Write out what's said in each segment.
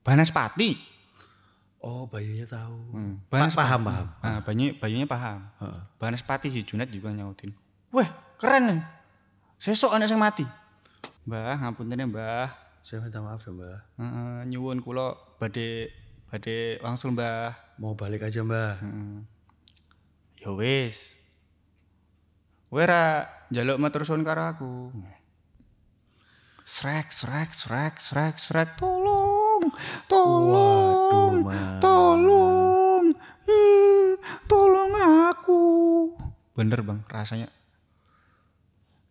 Banaspati. Oh, Bayunya tahu. Banaspati. Paham. Nah, Bayunya paham. Banaspati si Junet juga nyautin. Wah, keren nih. Sesok anak sing mati. Mbah, ngapunten ya, Mbah. Saya minta maaf ya, Mbah. Nyuwun kula badhe wangsul, Mbah. Mau balik aja, Mbah. Ya wis. Kowe ra njaluk matur suwun karo aku. Srek, tolong. Waduh, Mas. Tolong aku. Bener Bang, rasanya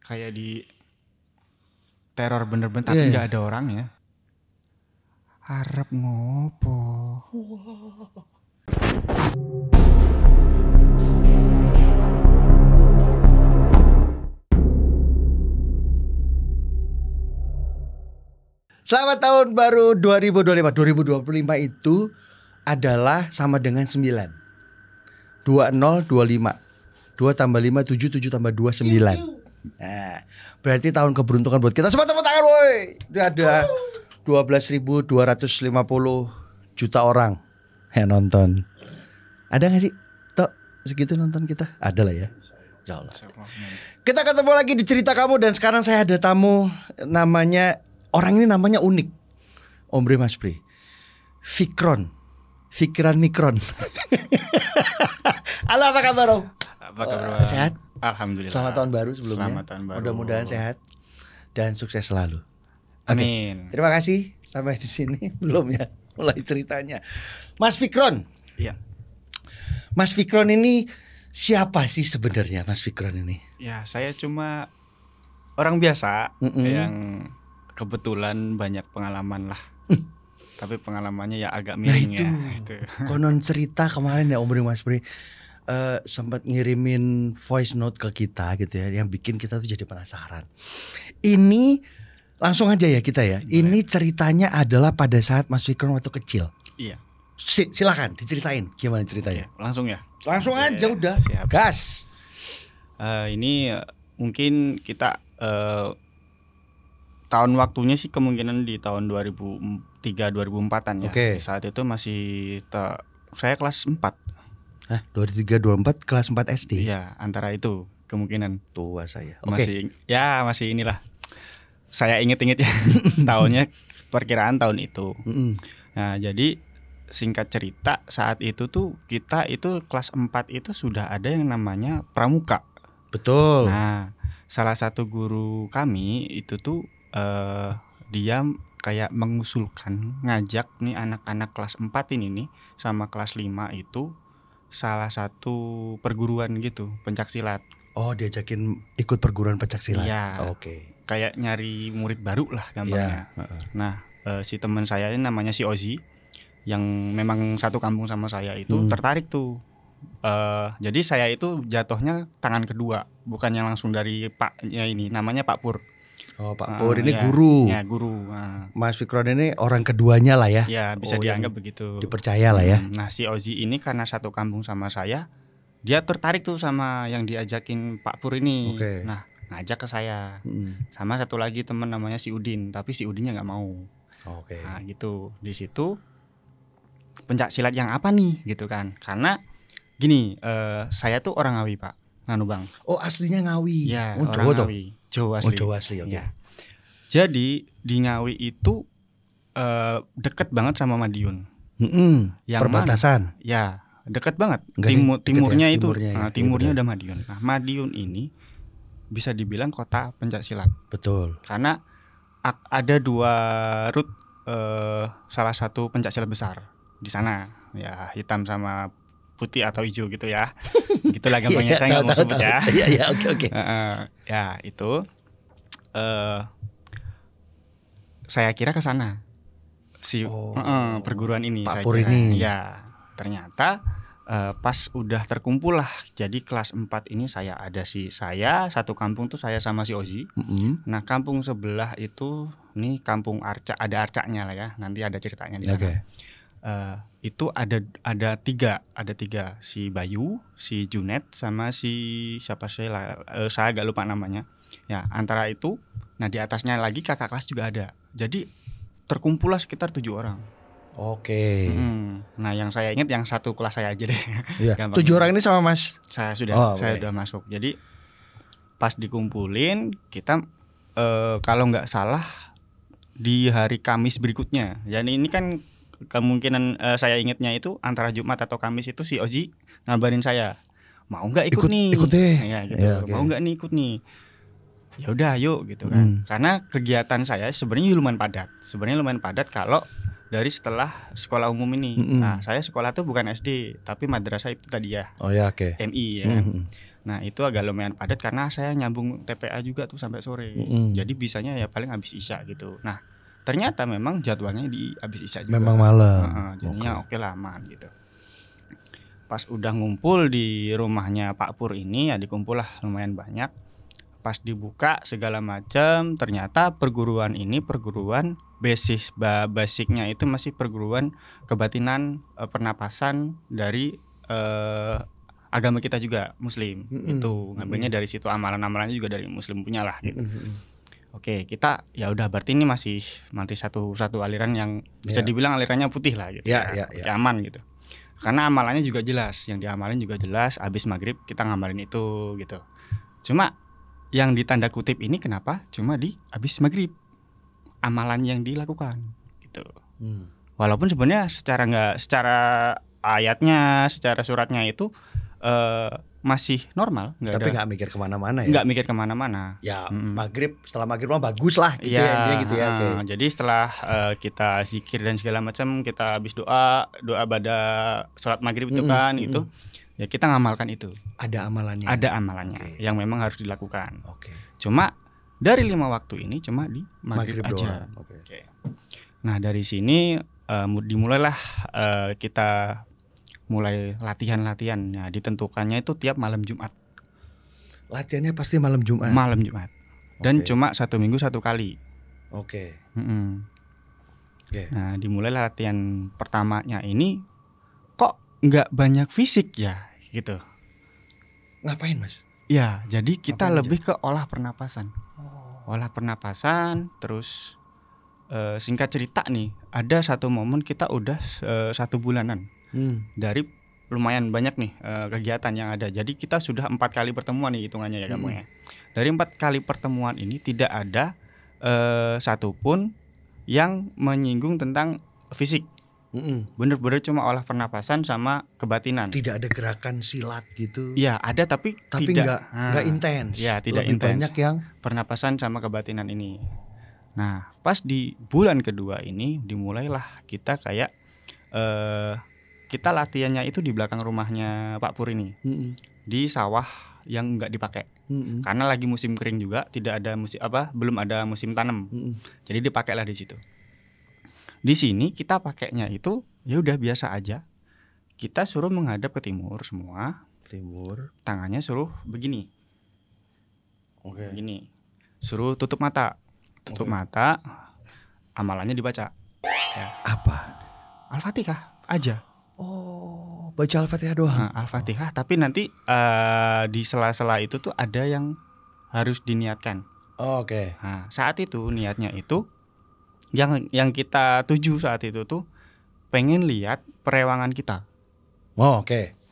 kayak di teror bener-bener tapi nggak ada orangnya. Harap ngopo. Selamat tahun baru 2025. 2025 itu adalah sama dengan 9. 2025. 2 tambah 5 7, 7 tambah 2 9. Nah, berarti tahun keberuntungan buat kita. Semua tepuk tangan woi. Udah ada 12.250 juta orang yang nonton. Ada gak sih? Tok, segitu nonton kita? Ada lah ya. Insyaallah. Kita ketemu lagi di Cerita Kamu dan sekarang saya ada tamu orang ini namanya unik. Om Bre Mas Bre. Fikiran Mikron. Halo, apa kabar Om? Apa kabar? Sehat? Alhamdulillah. Selamat tahun baru sebelumnya. Selamat tahun baru. Mudah-mudahan sehat dan sukses selalu. Amin. Terima kasih sampai di sini belum ya mulai ceritanya. Mas Fikron. Iya. Mas Fikron ini siapa sih sebenarnya Mas Fikron ini? Ya, saya cuma orang biasa yang kebetulan banyak pengalaman lah. Tapi pengalamannya ya agak miring ya. Itu. Konon cerita kemarin ya Om Bre Mas Bre sempat ngirimin voice note ke kita gitu ya, yang bikin kita tuh jadi penasaran. Ini langsung aja ya kita ya. Ini ceritanya adalah pada saat Mas Fikron waktu kecil. Iya. Silakan diceritain gimana ceritanya. Oke, langsung ya. Langsung aja udah. Siap. Gas. Ini mungkin kita tahun waktunya sih kemungkinan di tahun 2003 2004-an ya. Oke. Saat itu masih saya kelas 4. 23 24 kelas 4 SD. Iya, antara itu kemungkinan. Tua saya. Oke. Masih inilah. Saya inget-inget ya tahunnya, perkiraan tahun itu. Nah, jadi singkat cerita saat itu tuh kita itu kelas 4 itu sudah ada yang namanya pramuka. Betul. Nah, salah satu guru kami itu tuh dia kayak mengusulkan ngajak nih anak-anak kelas 4 ini nih sama kelas 5 itu salah satu perguruan gitu, pencaksilat. Oh, diajakin ikut perguruan pencaksilat. Iya. Oke. Kayak nyari murid baru lah gampangnya. Nah, si teman saya ini namanya si Ozi yang memang satu kampung sama saya itu tertarik tuh. Jadi saya itu jatuhnya tangan kedua, bukan yang langsung dari Paknya ini, namanya Pak Pur. Oh, Pak Pur ini ya, guru. Ya, guru. Mas Fikron ini orang keduanya lah ya. Ya, bisa dianggap begitu. Dipercaya lah ya. Nah, si Ozi ini karena satu kampung sama saya, dia tertarik tuh sama yang diajakin Pak Pur ini. Oke. Nah, ngajak ke saya. Sama satu lagi teman namanya si Udin, tapi si Udinnya nggak mau. Oke. Nah, gitu. Di situ pencak silat yang apa nih gitu kan? Karena gini, saya tuh orang Ngawi, Pak. Nganu Bang. Oh, aslinya Ngawi. Ya, oh, orang Jawa tuh. Ngawi. Jawa asli. Oh, Jawa asli. Oke. Ya. Jadi di Ngawi itu deket banget sama Madiun. Yang perbatasan. Mana? Ya, deket banget. Ya, Timurnya itu, ya, timurnya udah Madiun. Nah, Madiun ini bisa dibilang kota pencaksilat. Betul. Karena ada 2 root salah satu pencaksilat besar di sana. Ya, hitam sama putih atau hijau gitu ya. Gitulah gampangnya, saya nggak mau sebut ya. Iya, oke. Ya, itu saya kira ke sana si perguruan ini. Pak saya Pur kira. ini. Ya, ternyata pas udah terkumpul lah. Jadi kelas 4 ini saya satu kampung tuh saya sama si Ozi. Nah, kampung sebelah itu nih kampung Arca, ada Arcanya lah ya. Nanti ada ceritanya di sana. Itu ada tiga, si Bayu, si Junet, sama si siapa saya agak lupa namanya. Ya, antara itu. Nah, di atasnya lagi kakak kelas juga ada. Jadi terkumpullah sekitar 7 orang. Oke. Nah, yang saya ingat yang satu kelas saya aja deh. Iya. Gampang. 7 orang ini sama Mas. Saya sudah oke. udah masuk. Jadi pas dikumpulin kita kalau nggak salah di hari Kamis berikutnya. Jadi ini kan kemungkinan saya ingatnya itu antara Jumat atau Kamis itu si Oji ngabarin saya, mau nggak ikut nih? Ikut deh. Ya, gitu. Ya, okay. Mau nggak nih ikut nih? Ya udah, yuk gitu kan. Karena kegiatan saya sebenarnya lumayan padat kalau dari setelah sekolah umum ini. Nah, saya sekolah tuh bukan SD, tapi madrasah itu tadi ya. Oh ya, oke. MI ya. Nah, itu agak lumayan padat karena saya nyambung TPA juga tuh sampai sore. Jadi bisanya ya paling habis isya gitu. Nah, ternyata memang jadwalnya di habis isya juga. Memang malam. Jadinya oke lah, aman gitu. Pas udah ngumpul di rumahnya Pak Pur ini ya, dikumpul lah lumayan banyak. Pas dibuka segala macam, ternyata perguruan ini perguruan basicnya itu masih perguruan kebatinan pernapasan dari agama kita juga Muslim. Itu ngambilnya dari situ, amalan-amalannya juga dari Muslim punya lah gitu. Oke, kita ya udah berarti ini masih satu aliran yang bisa dibilang alirannya putih lah gitu. Aman gitu. Karena amalannya juga jelas, yang diamalin juga jelas. Habis maghrib kita ngamalin itu gitu. Cuma yang ditanda kutip ini kenapa cuma di habis maghrib amalan yang dilakukan gitu. Walaupun sebenarnya secara ayatnya, secara suratnya itu masih normal, tapi nggak mikir kemana-mana ya. Nggak mikir kemana-mana. Ya maghrib, setelah maghrib mah bagus lah gitu ya, intinya gitu ya. Jadi setelah kita zikir dan segala macam, kita habis doa pada sholat maghrib itu kan itu. Ya kita ngamalkan itu. Ada amalannya. Ada amalannya yang memang harus dilakukan. Cuma dari 5 waktu ini cuma di maghrib aja. Nah dari sini dimulailah kita mulai latihan-latihan. Nah ditentukannya itu tiap malam Jumat. Latihannya pasti malam Jumat. Malam Jumat. Dan cuma 1 minggu 1 kali. Nah dimulai latihan pertamanya ini kok nggak banyak fisik ya gitu. Ngapain Mas? Ya jadi kita lebih ke olah pernapasan. Olah pernapasan. Terus singkat cerita nih, ada satu momen kita udah 1 bulanan dari lumayan banyak nih kegiatan yang ada. Jadi kita sudah 4 kali pertemuan nih hitungannya ya kamu ya. Dari 4 kali pertemuan ini tidak ada satupun yang menyinggung tentang fisik. Bener-bener cuma olah pernapasan sama kebatinan. Tidak ada gerakan silat gitu. Ya ada tapi tidak nggak intens. Ya tidak intens. Banyak yang pernapasan sama kebatinan ini. Nah pas di bulan kedua ini dimulailah kita kayak kita latihannya itu di belakang rumahnya Pak Pur ini. Di sawah yang nggak dipakai. Karena lagi musim kering juga, tidak ada belum ada musim tanam. Jadi dipakailah di situ. Di sini kita pakainya itu ya udah biasa aja. Kita suruh menghadap ke timur semua. Tangannya suruh begini. Begini. Suruh tutup mata. Tutup mata. Amalannya dibaca. Ya. Apa? Al-Fatihah aja. Oh, baca Al-Fatihah doang. Nah, Al-Fatihah tapi nanti di sela-sela itu tuh ada yang harus diniatkan. Nah, saat itu niatnya itu yang kita tuju saat itu tuh pengen lihat perewangan kita.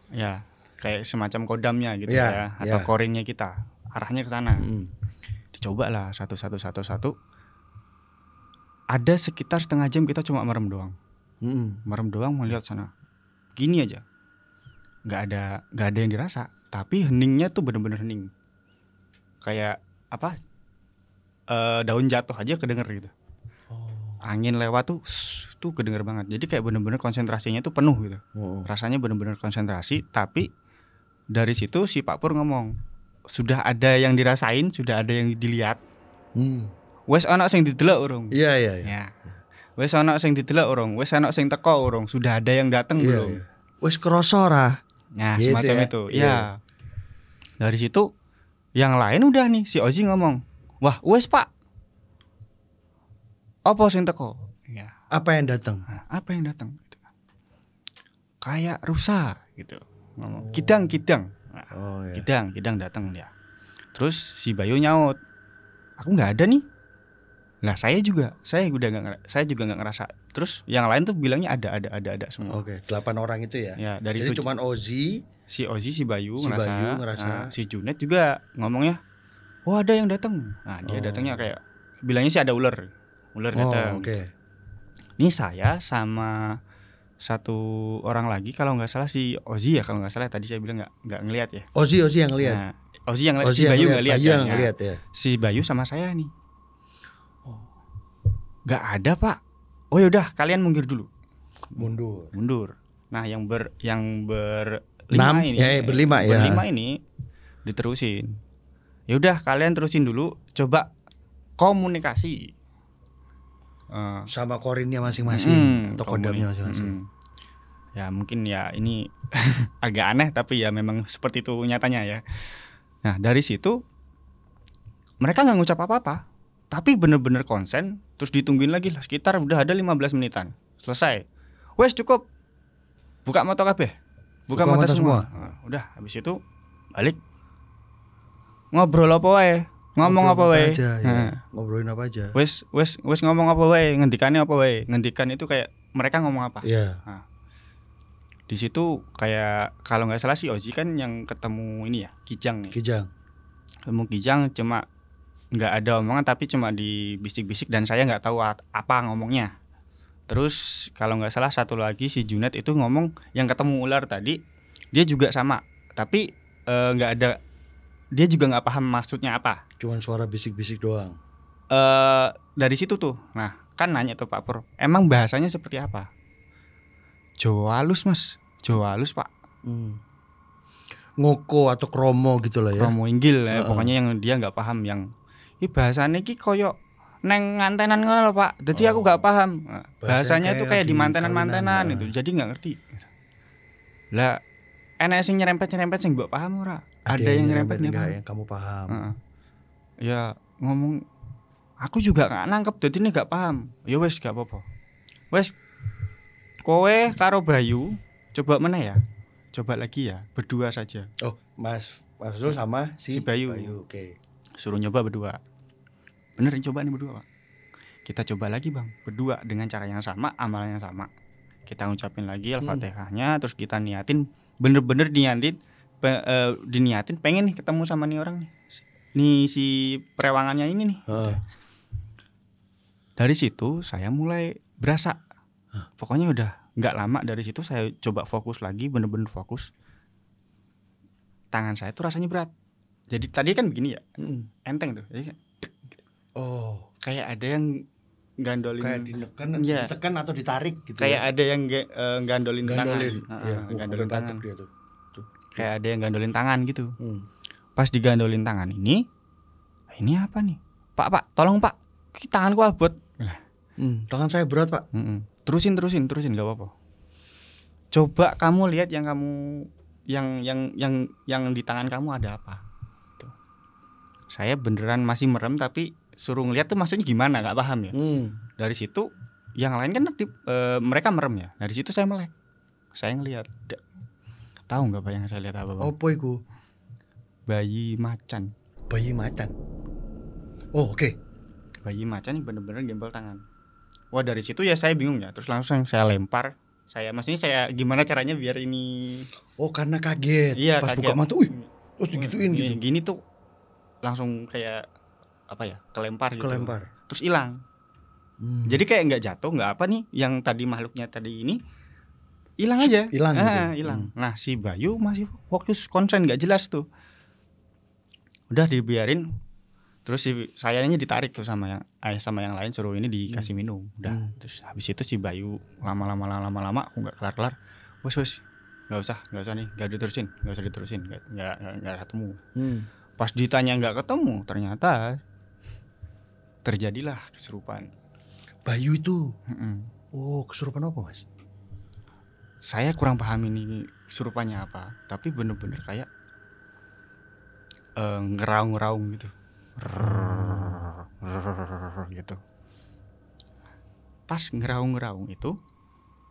Ya, kayak semacam kodamnya gitu ya atau korinnya kita. Arahnya ke sana. Dicoba lah satu. Ada sekitar setengah jam kita cuma merem doang. Merem doang melihat sana. Gini aja. Nggak ada yang dirasa, tapi heningnya tuh bener-bener hening. Kayak daun jatuh aja kedenger gitu. Angin lewat tuh kedenger banget. Jadi kayak bener-bener konsentrasinya tuh penuh gitu. Rasanya bener-bener konsentrasi. Tapi dari situ si Pak Pur ngomong, sudah ada yang dirasain, sudah ada yang dilihat. Wes ana sing didelok urung. Iya. Wes ana sing didelok urung, wes ana sing teko urung, sudah ada yang datang belum? Wes kroso ora. Nah, gitu semacam itu. Ya. Dari situ yang lain udah nih si Ozi ngomong, "Wah, wes Pak. Apa sing teko?" Ya. Apa yang datang? Nah, apa yang datang gitu. Kayak rusa gitu. Ngomong, "Kidang." Nah, kidang datang dia. Terus si Bayu nyaut, "Aku enggak ada nih." Lah saya juga nggak ngerasa. Terus yang lain tuh bilangnya ada semua. Oke, 8 orang itu ya. Ya, dari Jadi itu cuman Ozi, si Bayu si ngerasa. Bayu ngerasa. Nah, si Junet juga ngomongnya, "Oh, ada yang datang." Nah, dia datangnya kayak bilangnya sih ada ular datang. Oke. Ini saya sama satu orang lagi kalau nggak salah si Ozi ya, kalau nggak salah tadi saya bilang nggak ngelihat ya. Ozi yang lihat. Nah, Ozi yang lihat, si Bayu nggak lihat. Bayu yang lihat ya. Si Bayu sama saya nih. Nggak ada, Pak. Oh yaudah, kalian mundur dulu. Mundur. Nah, yang berlima ini diterusin. Ya udah, kalian terusin dulu, coba komunikasi sama korinnya masing-masing atau kodamnya masing-masing. Ya mungkin ya ini agak aneh tapi ya memang seperti itu nyatanya ya. Nah, dari situ mereka nggak ngucap apa-apa, tapi bener-bener konsen. Terus ditungguin lagi lah, sekitar udah ada 15 menitan. Selesai. Wes cukup. Buka mata kabeh. Buka mata semua. Nah, udah habis itu balik. Ngobrol apa wae? Ngomong apa wae? Ngobrolin apa aja. Wes ngomong apa wae? Ngendikannya apa wae? Ngendikan itu kayak mereka ngomong apa? Iya. Nah, di situ kayak kalau nggak salah si Ozi kan yang ketemu ini ya, Kijang. Ketemu Kijang cuma nggak ada omongan tapi cuma dibisik-bisik dan saya nggak tahu apa ngomongnya. Terus kalau nggak salah satu lagi si Junet itu ngomong yang ketemu ular tadi, dia juga sama tapi nggak ada, dia juga nggak paham maksudnya apa. Cuman suara bisik-bisik doang. Dari situ tuh, nah kan nanya tuh Pak Pur, emang bahasanya seperti apa? Jawa halus Mas, Jawa halus Pak. Ngoko atau kromo gitu lah ya. Kromo inggil ya, pokoknya yang dia nggak paham yang bahasanya ki koyo neng ngantenan ngono lho Pak. Jadi aku nggak paham. Nah, bahasanya itu kayak di mantenan-mantenan itu. Jadi nggak ngerti. Lah enek sing nyerempet-nyerempet sing mbok paham ora? Ada yang nyerempet enggak yang kamu paham. Ya ngomong aku juga nggak nangkep, jadi ini nggak paham. Ya wes nggak apa-apa. Wes kowe karo Bayu coba mana ya? Coba lagi ya, berdua saja. Oh, Mas Zul sama si Bayu. Oke. Suruh nyoba berdua. Bener coba nih berdua Pak. Kita coba lagi Bang, berdua dengan cara yang sama, amalan yang sama. Kita ngucapin lagi Al-Fatihahnya, terus kita niatin, bener-bener diniatin pengen nih ketemu sama nih orang nih. Nih si perewangannya ini nih. Dari situ saya mulai berasa. Pokoknya udah nggak lama dari situ saya coba fokus lagi, bener-bener fokus. Tangan saya tuh rasanya berat. Jadi tadi kan begini ya, enteng tuh. Jadi, kayak ada yang gandolin, kayak ditekan atau ditarik gitu. Kayak ada yang gandolin tangan. Gandolin tangan dia tuh. Kayak ada yang gandolin tangan gitu. Pas digandolin tangan ini apa nih? Pak, tolong Pak, tanganku abot. Tangan saya berat Pak. Terusin nggak apa-apa. Coba kamu lihat yang kamu yang di tangan kamu ada apa. Tuh. Saya beneran masih merem tapi suruh ngeliat tuh maksudnya gimana, nggak paham ya. Dari situ yang lain kan mereka merem ya. Dari situ saya melek. Saya ngeliat. Tahu nggak Pak yang saya lihat apa Bang? Apa itu? Bayi macan. Oh oke. Bayi macan ini bener-bener gempel tangan. Wah dari situ ya saya bingung ya. Terus langsung saya lempar. Saya gimana caranya biar ini. Oh karena kaget. Iya, pas kaget. buka mata, terus digituin gitu. Gini tuh langsung kayak apa ya? Kelempar gitu. Terus hilang. Jadi kayak nggak jatuh, nggak apa nih? Yang tadi makhluknya tadi ini hilang aja. Hilang. Hilang. Nah si Bayu masih fokus konsen, nggak jelas tuh. Udah dibiarin. Terus sayanya ditarik tuh sama yang lain, suruh ini dikasih minum. Udah. Terus habis itu si Bayu lama-lama aku nggak kelar. Wes nggak usah nih, nggak usah diterusin, nggak ketemu. Pas ditanya nggak ketemu, ternyata terjadilah kesurupan. Bayu itu. Oh kesurupan apa Mas? Saya kurang paham ini kesurupannya apa, tapi bener-bener kayak ngeraung gitu. Gitu. Pas ngeraung itu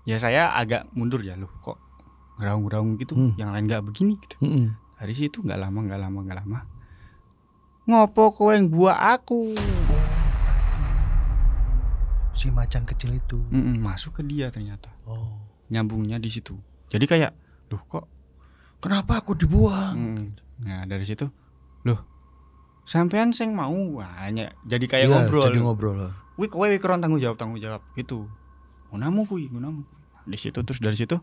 ya saya agak mundur ya, loh kok ngeraung gitu, yang lain nggak begini gitu. Dari situ nggak lama ngopo kowe yang buah aku. Si macan kecil itu. Masuk ke dia ternyata. Oh. Nyambungnya di situ. Jadi kayak, loh kok kenapa aku dibuang? Nah dari situ, loh sampean sing mau hanya jadi kayak ngobrol. Jadi ngobrol. Wih kowe keron tanggung jawab gitu. Gunamu kuwi. Di situ terus dari situ,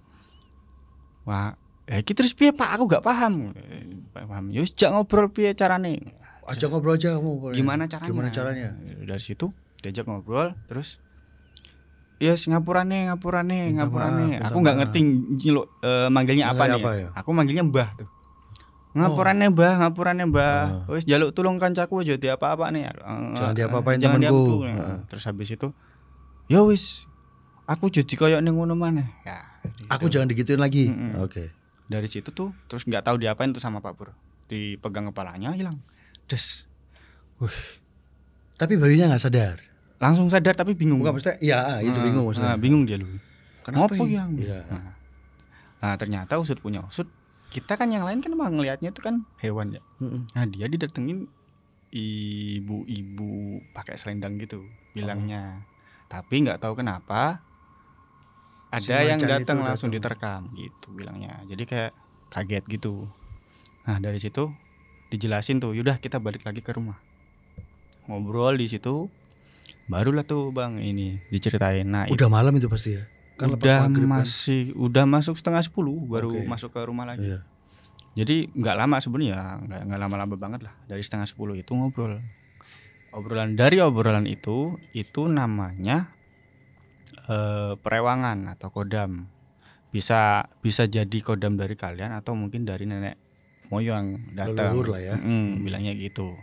wah, iki terus piye Pak? Aku gak paham. Ya wis jak ngobrol piye carane. Ajak ngobrol aja kamu. Gimana caranya? Dari situ diajak ngobrol terus yes ngapurane. Aku nggak ngerti manggilnya apa nih. Ya? Aku manggilnya Mbah tuh. Ngapurane Mbah. Wis jaluk tulung kancaku aja di apa-apa nih. Jangan diapa-apain temanku. Terus habis itu, ya wis aku jadi koyo ning ngono maneh. Ya, aku jangan digituin lagi. Oke. Dari situ tuh terus nggak tahu diapain tuh sama Pak Pur. Dipegang kepalanya hilang. Des. Tapi bayinya nggak sadar. Langsung sadar tapi bingung. Bukan maksudnya, iya itu bingung maksudnya. Bingung dia dulu. Kenapa yang? Iya. Nah ternyata usut punya usut. Kita kan yang lain kan emang ngelihatnya itu kan hewan ya. Nah dia didatengin ibu-ibu pakai selendang gitu bilangnya. Tapi nggak tahu kenapa ada yang datang langsung diterkam gitu bilangnya. Jadi kayak kaget gitu. Nah dari situ dijelasin tuh, yaudah kita balik lagi ke rumah. Ngobrol di situ. Barulah tuh Bang ini diceritain. Nah, udah malam itu pasti ya. Kan udah masuk 9:30 baru masuk ke rumah lagi. Iya. Jadi nggak lama sebenarnya, nggak lama-lama banget lah. Dari 9:30 itu ngobrol. Dari obrolan itu namanya perewangan atau kodam. Bisa jadi kodam dari kalian atau mungkin dari nenek moyang datang. Leluhur lah ya. Bilangnya gitu.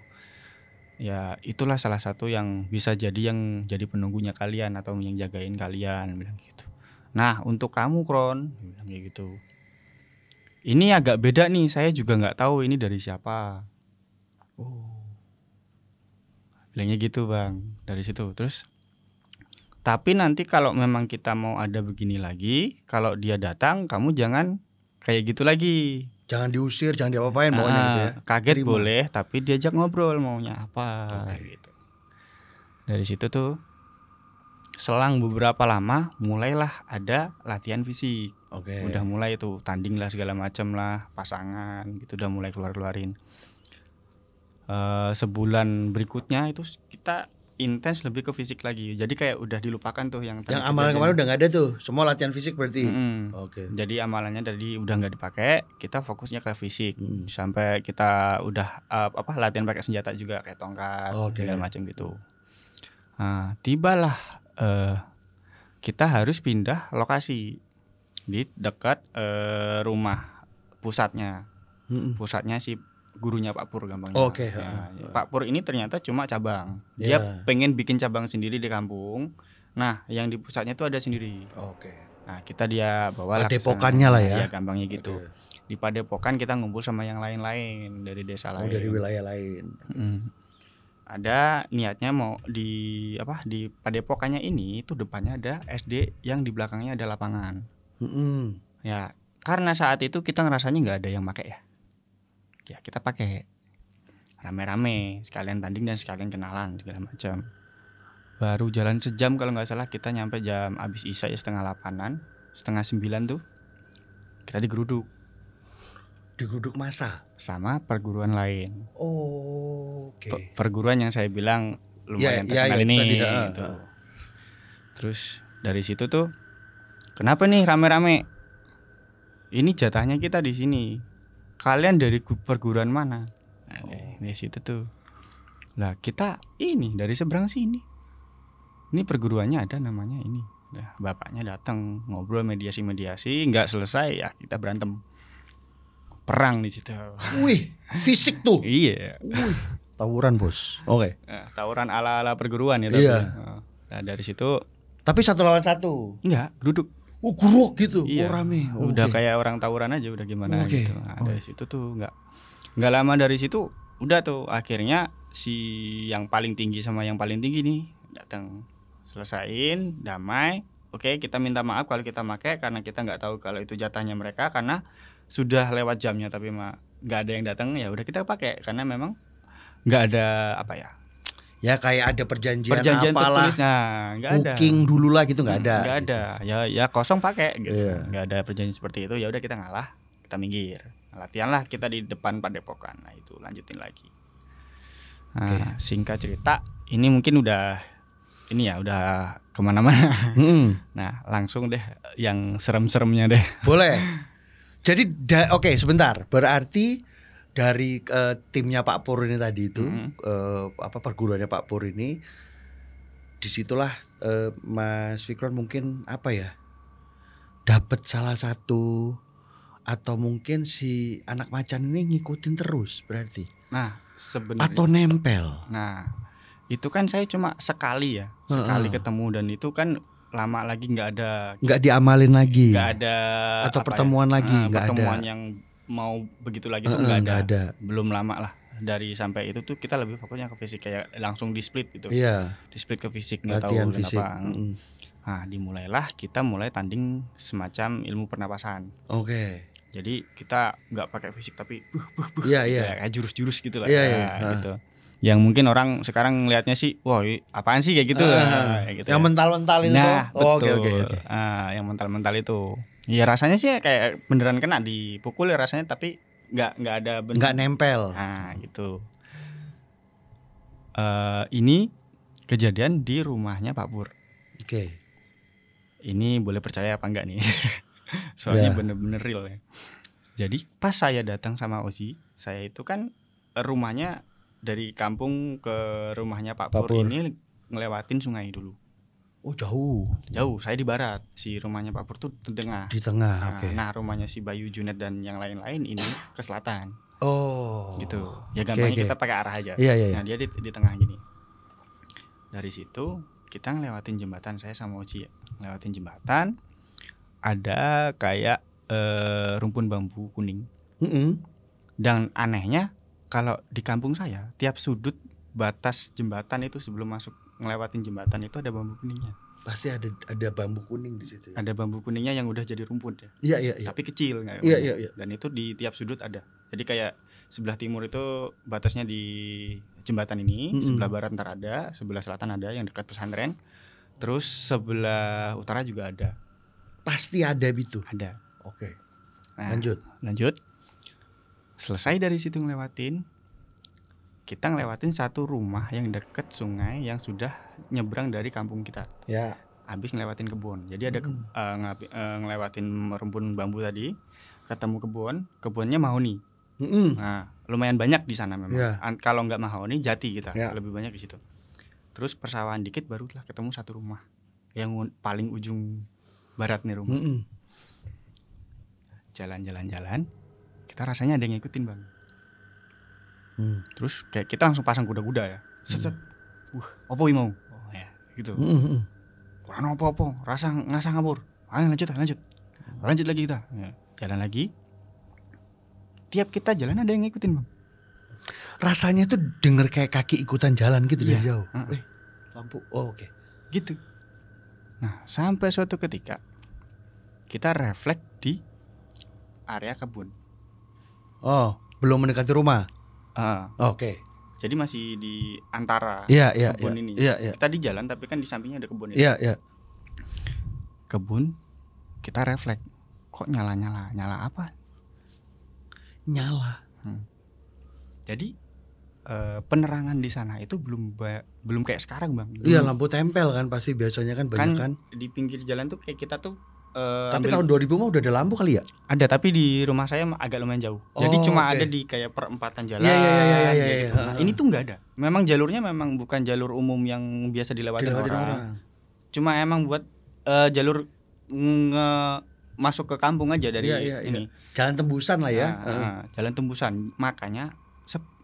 Ya itulah salah satu yang bisa jadi yang jadi penunggunya kalian atau yang jagain kalian bilang gitu. Nah untuk kamu Kron bilang kayak gitu. Ini agak beda nih, saya juga nggak tahu ini dari siapa. Bilangnya gitu Bang dari situ. Terus tapi nanti kalau memang kita mau ada begini lagi, kalau dia datang kamu jangan kayak gitu lagi. Jangan diusir, jangan diapa-apain pokoknya gitu ya. Kaget terima. Boleh, tapi diajak ngobrol maunya apa gitu. Dari situ tuh selang beberapa lama mulailah ada latihan fisik. Udah mulai tuh tanding lah segala macam lah, pasangan gitu udah mulai keluarin. Sebulan berikutnya itu kita intens lebih ke fisik lagi. Jadi kayak udah dilupakan tuh yang amalan kemarin udah nggak ada tuh. Semua latihan fisik berarti. Jadi amalannya tadi udah nggak dipakai. Kita fokusnya ke fisik. Sampai kita udah latihan pakai senjata juga kayak tongkat segala macam gitu. Nah, tibalah kita harus pindah lokasi di dekat rumah pusatnya. Pusatnya si gurunya Pak Pur gampangnya. Pak Pur ini ternyata cuma cabang. Dia pengen bikin cabang sendiri di kampung. Nah, yang di pusatnya itu ada sendiri. Nah, dia bawa padepokannya lah ya. Ya gampangnya gitu. Di padepokan kita ngumpul sama yang lain-lain dari desa lain. Dari wilayah lain. Ada niatnya mau di padepokannya ini itu depannya ada SD yang di belakangnya ada lapangan. Ya, karena saat itu kita ngerasanya nggak ada yang pakai ya. Ya kita pakai rame-rame sekalian tanding dan sekalian kenalan segala macam. Baru jalan sejam kalau nggak salah kita nyampe jam abis isya ya 8:30, 8:30 tuh kita digeruduk massa sama perguruan lain. Perguruan yang saya bilang lumayan terkenal ini gitu. Terus dari situ tuh kenapa nih rame-rame? Ini jatahnya kita di sini. Kalian dari perguruan mana? Di situ tuh. Lah kita ini dari seberang sini. Ini perguruannya ada namanya ini. Nah, bapaknya datang ngobrol mediasi, nggak selesai ya kita berantem. Perang di situ. Wih, fisik tuh. Iya. Tawuran bos. Tawuran ala perguruan ya tapi. Nah dari situ. Tapi 1 lawan 1. Enggak, geruduk. Geruk gitu. Rame. Udah kayak orang tawuran aja udah gimana gitu. Nah, dari situ tuh nggak lama dari situ udah tuh akhirnya si yang paling tinggi sama yang paling tinggi nih datang, selesain, damai. Kita minta maaf kalau kita pakai karena kita nggak tahu kalau itu jatahnya mereka karena sudah lewat jamnya tapi nggak ada yang datang ya udah kita pakai karena memang nggak ada Ya kayak ada perjanjian apalah, tertulis, nah nggak ada. booking dulu lah gitu nggak ada. Nggak ada. Ya kosong pakai gitu. Iya. Nggak ada perjanjian seperti itu. Ya udah kita ngalah, kita minggir. Latihan lah kita di depan Padepokan. Nah itu lanjutin lagi. Nah, singkat cerita, ini mungkin udah kemana-mana. Nah langsung deh yang serem-seremnya deh. Boleh. Jadi oke, sebentar. Berarti dari timnya Pak Pur ini tadi itu perguruannya Pak Pur ini, disitulah Mas Fikron mungkin dapat salah satu, atau mungkin si anak macan ini ngikutin terus berarti. Nah sebenarnya atau nempel. Nah itu kan saya cuma sekali ketemu, dan itu kan lama lagi nggak diamalin lagi, nggak ada atau pertemuan lagi, nggak pertemuan ada yang mau begitu lagi tuh nggak ada. Belum lama lah dari sampai itu tuh kita lebih fokusnya ke fisik, kayak langsung di split gitu. Iya. Di split ke fisik, nggak tahu kenapa. Nah dimulailah kita tanding semacam ilmu pernapasan. Oke. Jadi kita nggak pakai fisik tapi kayak jurus-jurus gitu lah. Gitu. Yang mungkin orang sekarang ngelihatnya sih, wah apaan sih kayak gitu. Gitu yang mental-mental itu. Nah, Oke. Yang mental-mental itu. Ya rasanya sih kayak beneran kena dipukul ya rasanya, tapi nggak ada nggak nempel. Nah gitu. Ini kejadian di rumahnya Pak Pur. Oke. Ini boleh percaya apa enggak nih? Soalnya bener-bener real ya. Jadi pas saya datang sama Ozi, saya itu kan rumahnya dari kampung ke rumahnya Pak Pur ini ngelewatin sungai dulu. Oh jauh. Saya di barat, si rumahnya Pak Pur tuh di tengah. Nah, nah rumahnya si Bayu, Junet dan yang lain-lain ini ke selatan. Oh. Gitu. Ya gampangnya kita pakai arah aja. Iya. Nah dia di tengah gini. Dari situ kita ngelewatin jembatan, saya sama Ozi ngelewatin jembatan. Ada kayak rumpun bambu kuning. Dan anehnya kalau di kampung saya, tiap sudut batas jembatan itu sebelum masuk ngelewatin jembatan itu ada bambu kuningnya. Pasti ada bambu kuning di situ. Ada bambu kuningnya yang udah jadi rumput ya. Iya. Tapi kecil nggak? Iya. Dan itu di tiap sudut ada. Jadi kayak sebelah timur itu batasnya di jembatan ini, sebelah barat ntar ada, sebelah selatan ada yang dekat pesantren. Terus sebelah utara juga ada. Pasti ada itu. Ada. Oke. Nah, lanjut. Selesai dari situ kita ngelewatin satu rumah yang deket sungai yang sudah nyebrang dari kampung kita. Ya. Habis ngelewatin kebun. Jadi ada ngelewatin rumpun bambu tadi, ketemu kebunnya mahoni. Nah, lumayan banyak di sana memang. Ya. Kalau nggak mahoni, jati kita lebih banyak di situ. Terus persawahan dikit barulah ketemu satu rumah yang paling ujung barat nih rumah. Jalan-jalan, kita rasanya ada yang ngikutin bang. Terus kayak kita langsung pasang kuda-kuda ya. Apa mau? Oh ya, gitu. Kurang apa-apa, ngerasa ngabur. Ayo lanjut lagi kita. Ya, jalan lagi. Tiap kita jalan ada yang ngikutin bang. Rasanya tuh denger kayak kaki ikutan jalan gitu dari jauh. Lampu. Oh oke. Gitu. Nah sampai suatu ketika kita refleks di area kebun. Oh belum mendekati rumah. Oke. Jadi masih di antara kebun ini. Kita di jalan tapi kan di sampingnya ada kebun ini. Iya. Kebun, kita refleks. Kok nyala apa? Nyala. Jadi penerangan di sana itu belum kayak sekarang bang. Iya lampu tempel kan pasti biasanya kan banyak kan. Di pinggir jalan tuh kayak kita tuh. Tapi tahun 2000 mah udah ada lampu kali ya? Ada, tapi di rumah saya agak lumayan jauh. Jadi cuma ada di kayak perempatan jalan. Iya. Nah, ini tuh nggak ada. Memang jalurnya memang bukan jalur umum yang biasa dilewatin orang. Cuma emang buat jalur masuk ke kampung aja dari ini. Jalan tembusan lah ya. Jalan tembusan. Makanya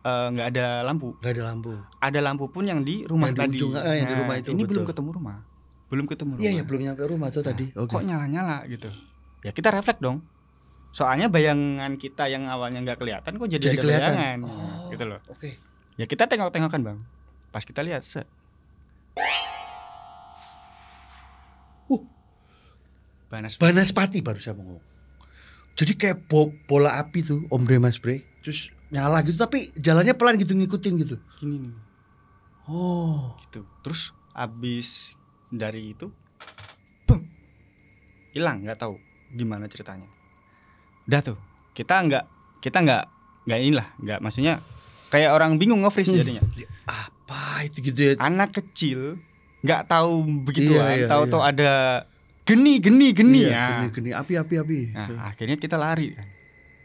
nggak ada lampu. Nggak ada lampu. Ada lampu pun yang di rumah yang tadi. Yang di rumah itu. Ini belum ketemu rumah. Iya, belum nyampe rumah tuh tadi. Kok nyala gitu. Ya kita refleks dong. Soalnya bayangan kita yang awalnya nggak kelihatan kok jadi ada kelihatan. Bayangan. Gitu loh. Oke. Ya kita tengok-tengokan bang. Pas kita lihat Banaspati baru saya ngomong. Jadi kayak bola api tuh Om Bre Mas Bre. Terus nyala gitu tapi jalannya pelan gitu ngikutin gitu. Gini nih. Oh. gitu. Terus abis dari itu bum, hilang, nggak tahu gimana ceritanya. Udah tuh kita nggak inilah, nggak, maksudnya kayak orang bingung, nge-freeze jadinya. Apa itu gitu ya? Anak kecil nggak tahu begituan, Iya, tahu-tahu iya. ada geni ya. Gini, api. Nah, akhirnya kita lari kan.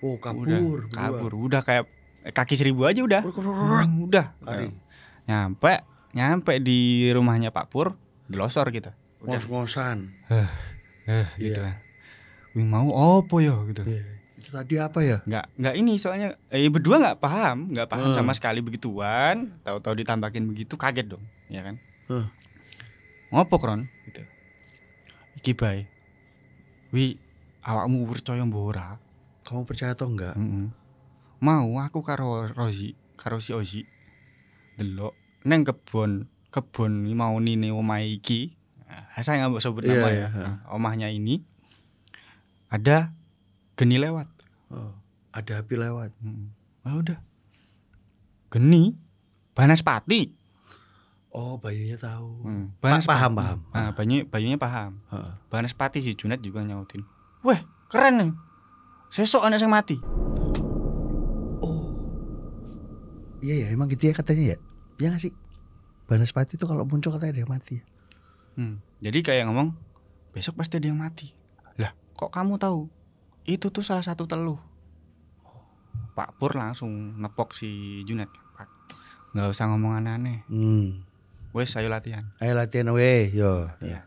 Oh, kabur. Udah kayak kaki 1000 aja udah. Udah. Lari. Nyampe di rumahnya Pak Pur, gelosor kita. Udah. Ngos-ngosan. Gitu kan. Wih, mau opo yo gitu. Iya. Itu tadi apa ya? Nggak ini soalnya berdua nggak paham sama sekali begituan. Tahu-tahu ditambahin begitu, kaget dong, ya kan? Ngopo Kron gitu. Iki bae. Wi, awakmu percaya mbok ora? Kamu percaya atau enggak? Mau aku karo si Ozi delok neng kebon mau nini omahe iki. Saya nggak mau sebut nama ya. Nah, omahnya ini ada geni lewat. Ada api lewat. Udah. Geni Banaspati. Oh, bayinya tahu. Paham. Nah, bayinya paham. Banaspati si Junet juga nyautin. Weh, keren nih. Sesok anak yang mati. Oh. Iya ya, emang gitu ya katanya ya. Ya nggak sih? Banaspati itu kalau muncul katanya dia mati. Jadi kayak ngomong, besok pasti ada yang mati. Lah, kok kamu tahu? Itu tuh salah satu teluh. Pak Pur langsung nepok si Junet. Nggak usah ngomong aneh-aneh. Wes, ayo latihan. Ayo latihan we, yo. Ya.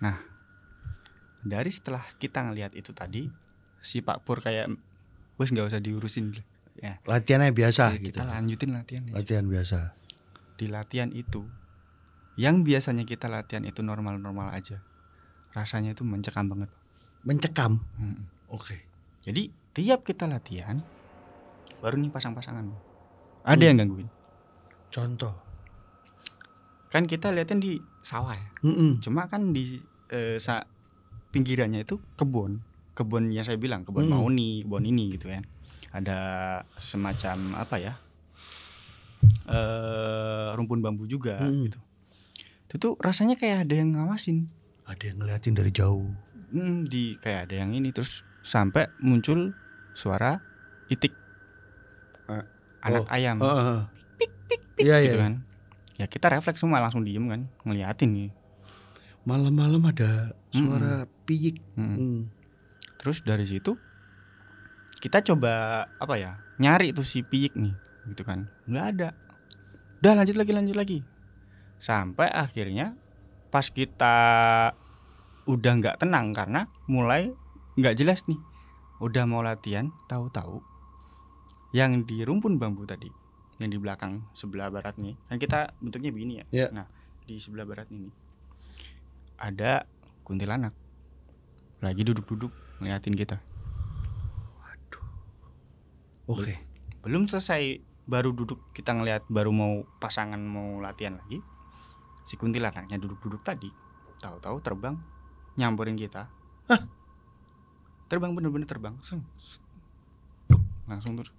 Nah, dari setelah kita ngelihat itu tadi, si Pak Pur kayak wes nggak usah diurusin. Ya. Latihannya biasa Ya, gitu. kita lanjutin latihan. Latihan biasa. Di latihan itu, yang biasanya kita latihan itu normal-normal aja, rasanya itu mencekam banget. Mencekam. Oke. Jadi tiap kita latihan, baru nih pasang-pasangan, ada yang gangguin. Contoh. Kan kita liatin di sawah ya. Cuma kan di pinggirannya itu kebun yang saya bilang, kebun mauni, kebun ini gitu kan. Ada semacam apa ya, rumpun bambu juga gitu. Itu tuh rasanya kayak ada yang ngawasin, ada yang ngeliatin dari jauh. Di kayak ada yang ini, terus sampai muncul suara itik anak ayam, pik pik pik gitu kan. Ya kita refleks semua, langsung diem kan, ngeliatin nih. Malam-malam ada suara piyik. Terus dari situ kita coba apa ya, nyari tuh si piyik nih, gitu kan, nggak ada. Udah lanjut lagi. Sampai akhirnya pas kita udah nggak tenang karena mulai nggak jelas nih. Udah mau latihan, tahu-tahu yang di rumpun bambu tadi, yang di belakang sebelah barat nih, kan kita bentuknya begini ya. Yeah. Nah di sebelah barat ini ada kuntilanak lagi duduk-duduk ngeliatin kita. Waduh. Oke. Belum selesai, baru duduk kita ngeliat, baru mau pasangan mau latihan lagi, si kuntilanaknya duduk-duduk tadi, tahu-tahu terbang nyamperin kita. Terbang, bener-bener terbang. Langsung terus.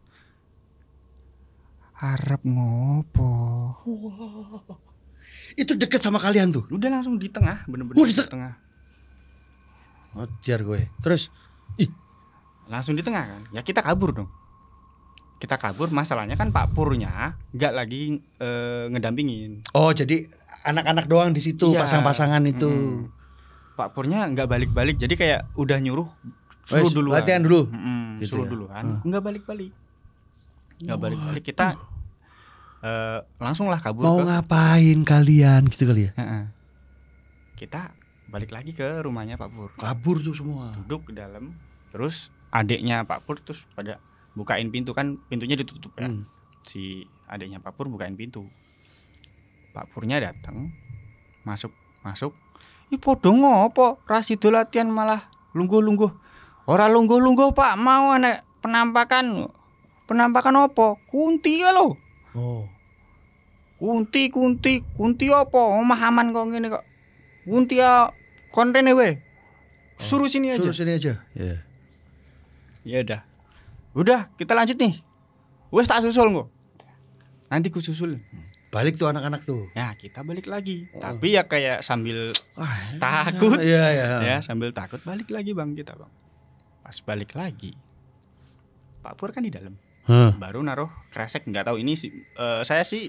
Harap ngopo. Wow. Itu deket sama kalian tuh. Udah langsung di tengah, bener-bener di tengah. Ngejar gue. Terus langsung di tengah kan. Ya kita kabur dong. Kita kabur, masalahnya kan Pak Purnya nggak lagi ngedampingin. Oh, jadi anak-anak doang di situ, iya, pasang-pasangan itu. Pak Purnya nggak balik-balik, jadi kayak udah nyuruh suruh duluan. Latihan dulu. Gitu suruh duluan, nggak balik-balik. Nggak balik-balik, kita langsung lah kabur. Mau ngapain kalian gitu kali ya? Kita balik lagi ke rumahnya Pak Pur. Kabur tuh semua. Duduk ke dalam, terus adiknya Pak Pur terus pada bukain pintu, kan pintunya ditutup ya. Si adiknya Pak Pur bukain pintu. Pak Purnya datang, masuk. Ih podo ngopo? Rasido latihan malah lungguh-lungguh. Ora lungguh-lungguh Pak, mau anek penampakan opo? Kunti ya lo. Oh. Kunti opo? Omah aman kok ngene kok. Kunti ya kontene we. Suruh sini aja. Yeah. Ya udah kita lanjut nih. Wes tak susul kok. Nanti ku susul. Balik tuh anak-anak tuh. Ya kita balik lagi. Tapi ya kayak sambil Ah, takut. Iya ya. Ya sambil takut balik lagi bang kita bang. Pas balik lagi, Pak Pur kan di dalam. Baru naruh kresek, nggak tahu ini sih. Saya sih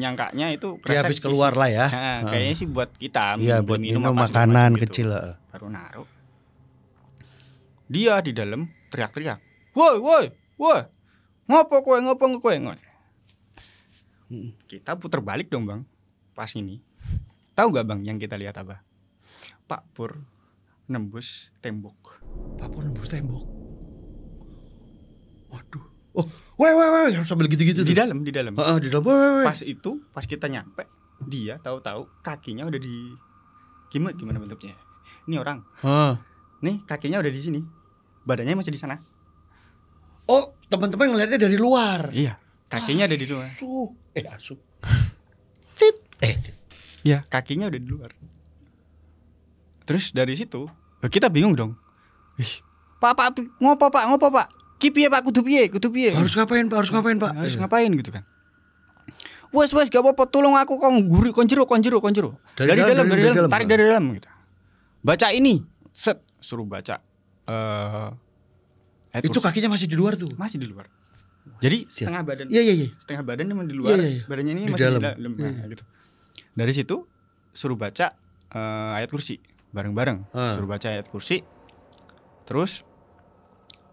nyangkanya itu Dia kresek habis keluar lah ya. Nah, kayaknya sih buat kita Iya, buat minum apa segala makanan macam kecil. gitu. Baru naruh. Dia di dalam teriak-teriak. Woi, woi, woi. Ngopo kowe, ngopo kowe. Kita putar balik dong bang. Pas ini. Tahu nggak bang yang kita lihat apa? Pak Pur nembus tembok. Pak Pur nembus tembok. Waduh. Oh, woi, sambil gitu-gitu Di tuh. dalam, di dalam. Di dalam. Woi. Pas kita nyampe, dia tahu-tahu kakinya udah di gimana bentuknya? Ini orang. Nih kakinya udah di sini. Badannya masih di sana. Oh, teman-teman ngeliatnya dari luar. Iya, kakinya ada di luar. Asuh. Iya, kakinya udah di luar. Terus dari situ kita bingung dong. Pak, ngopo pak? Ki piye pak, kudu piye? Harus ngapain pak? Harus ngapain gitu kan? Wes gak apa-apa, tolong aku kok guri konjero. Dari dalam, tarik dari dalam gitu. Baca ini, suruh baca. Itu kakinya masih di luar tuh. Masih di luar. Jadi setengah badan. Iya. Setengah badan emang di luar. Iya. Badannya ini Di masih dalam. di dalam. Gitu. Dari situ suruh baca ayat kursi bareng-bareng. Suruh baca ayat kursi. Terus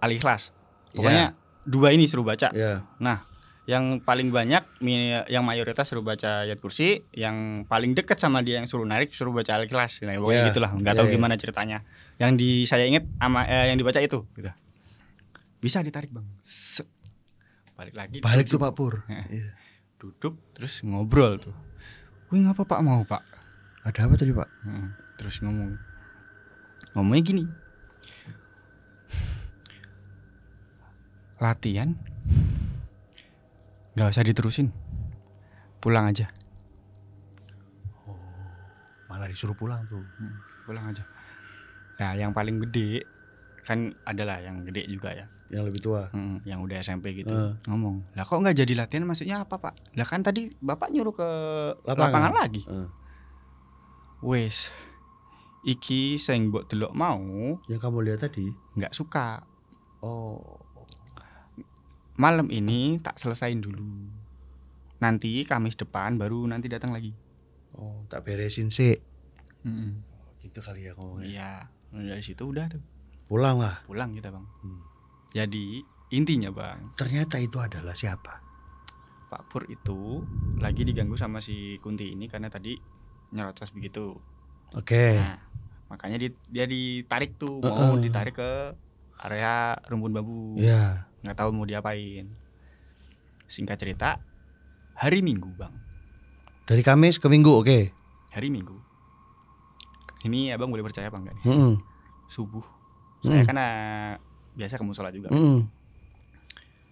Al-Ikhlas. Pokoknya dua ini suruh baca. Nah, yang paling banyak, yang mayoritas suruh baca ayat kursi, yang paling dekat sama dia yang suruh narik suruh baca Al-Ikhlas. Nah, pokoknya gitulah. Nggak tahu gimana ceritanya. Yang saya ingat sama yang dibaca itu. Gitu. Bisa ditarik bang. Balik lagi. Balik tuh Pak Pur. Duduk terus ngobrol tuh. Wih ngapa pak mau pak? Ada apa tadi pak? Terus ngomongnya gini. Latihan nggak usah diterusin, pulang aja. Malah disuruh pulang tuh. Pulang aja. Nah yang paling gede kan adalah yang gede juga ya. Yang lebih tua. Yang udah SMP gitu. Ngomong, lah kok nggak jadi latihan, maksudnya apa pak? Lah kan tadi bapak nyuruh ke lapangan lagi. Wes, iki sing mbok delok mau. Yang kamu lihat tadi? Nggak suka. Oh. Malam ini tak selesain dulu. Nanti Kamis depan baru nanti datang lagi. Oh, tak beresin sih. Gitu kali ya ngomongnya. Iya, dari situ udah tuh. Pulang lah. Pulang kita bang. Jadi intinya bang, ternyata itu adalah siapa? Pak Pur itu lagi diganggu sama si Kunti ini karena tadi nyerocos begitu. Oke. Nah, makanya dia ditarik tuh, mau ditarik ke area rumpun bambu. Iya. Nggak tahu mau diapain. Singkat cerita, hari Minggu bang. Dari Kamis ke Minggu, oke. Hari Minggu. Ini abang boleh percaya apa enggak nih? Subuh. Saya kan biasa ke musola juga.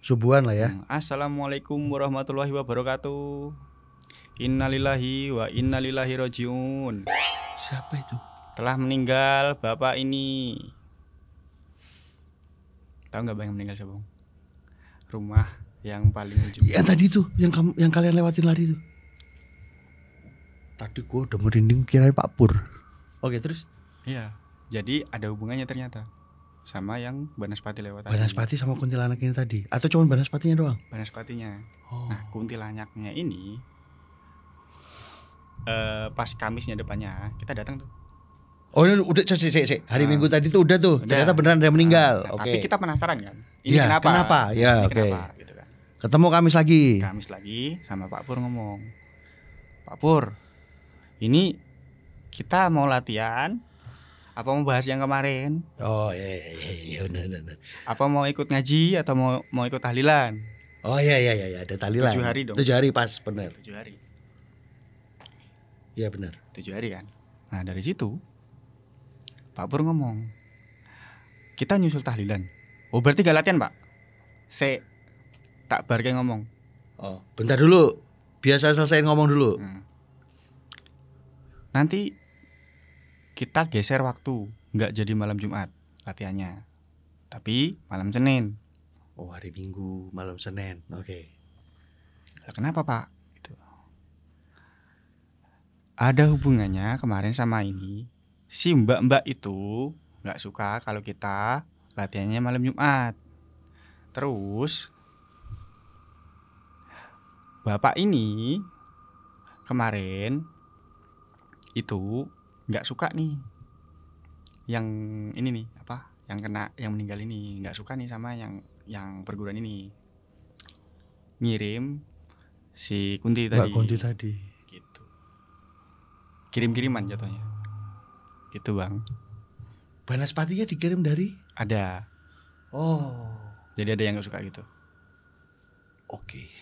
Subuhan lah ya. Assalamualaikum warahmatullahi wabarakatuh. Innalillahi wa innalillahi rojiun. Siapa itu? Telah meninggal bapak ini. Tahu nggak bang yang meninggal siapa? Rumah yang paling ujung. Yang tadi tuh, yang kalian lewatin lari tuh. Tadi gua udah merinding kirain Pak Pur. Oke, terus? Iya. Jadi ada hubungannya ternyata sama yang Banaspati lewat tadi. Banaspati sama kuntilanak ini tadi? Atau cuma Banaspatinya doang? Banaspatinya. Nah, kuntilanaknya ini pas Kamisnya depannya kita datang tuh. Oh, ini udah hari Minggu tadi tuh udah tuh. Ternyata beneran ada yang meninggal. Nah, tapi kita penasaran kan. Ini ya, kenapa? Ya, oke. Gitu kan. Ketemu Kamis lagi. Kamis lagi sama Pak Pur ngomong. Pak Pur, ini kita mau latihan apa mau bahas yang kemarin? Oh iya benar. Apa mau ikut ngaji atau mau ikut tahlilan? Oh iya ada tahlilan. 7 hari dong. 7 hari pas benar. 7 hari. Iya benar. 7 hari kan. Nah dari situ Pak Pur ngomong, kita nyusul tahlilan. Oh berarti gak latihan pak? Tak bar kayak ngomong. Oh bentar dulu. Biasa selesai ngomong dulu. Nanti kita geser waktu, nggak jadi malam Jumat latihannya, tapi malam Senin. Oh hari Minggu malam Senin, oke. Kenapa pak? Gitu. ada hubungannya kemarin sama ini. Si mbak-mbak itu nggak suka kalau kita latihannya malam Jumat. Terus bapak ini kemarin itu nggak suka nih, yang ini nih apa, yang meninggal ini nggak suka nih sama yang perguruan ini, ngirim si Kunti Mbak tadi. Kunti tadi. Gitu. Kirim-kiriman jatuhnya. Gitu bang. Banaspatinya dikirim dari? Ada. Oh. Jadi ada yang nggak suka gitu. Oke.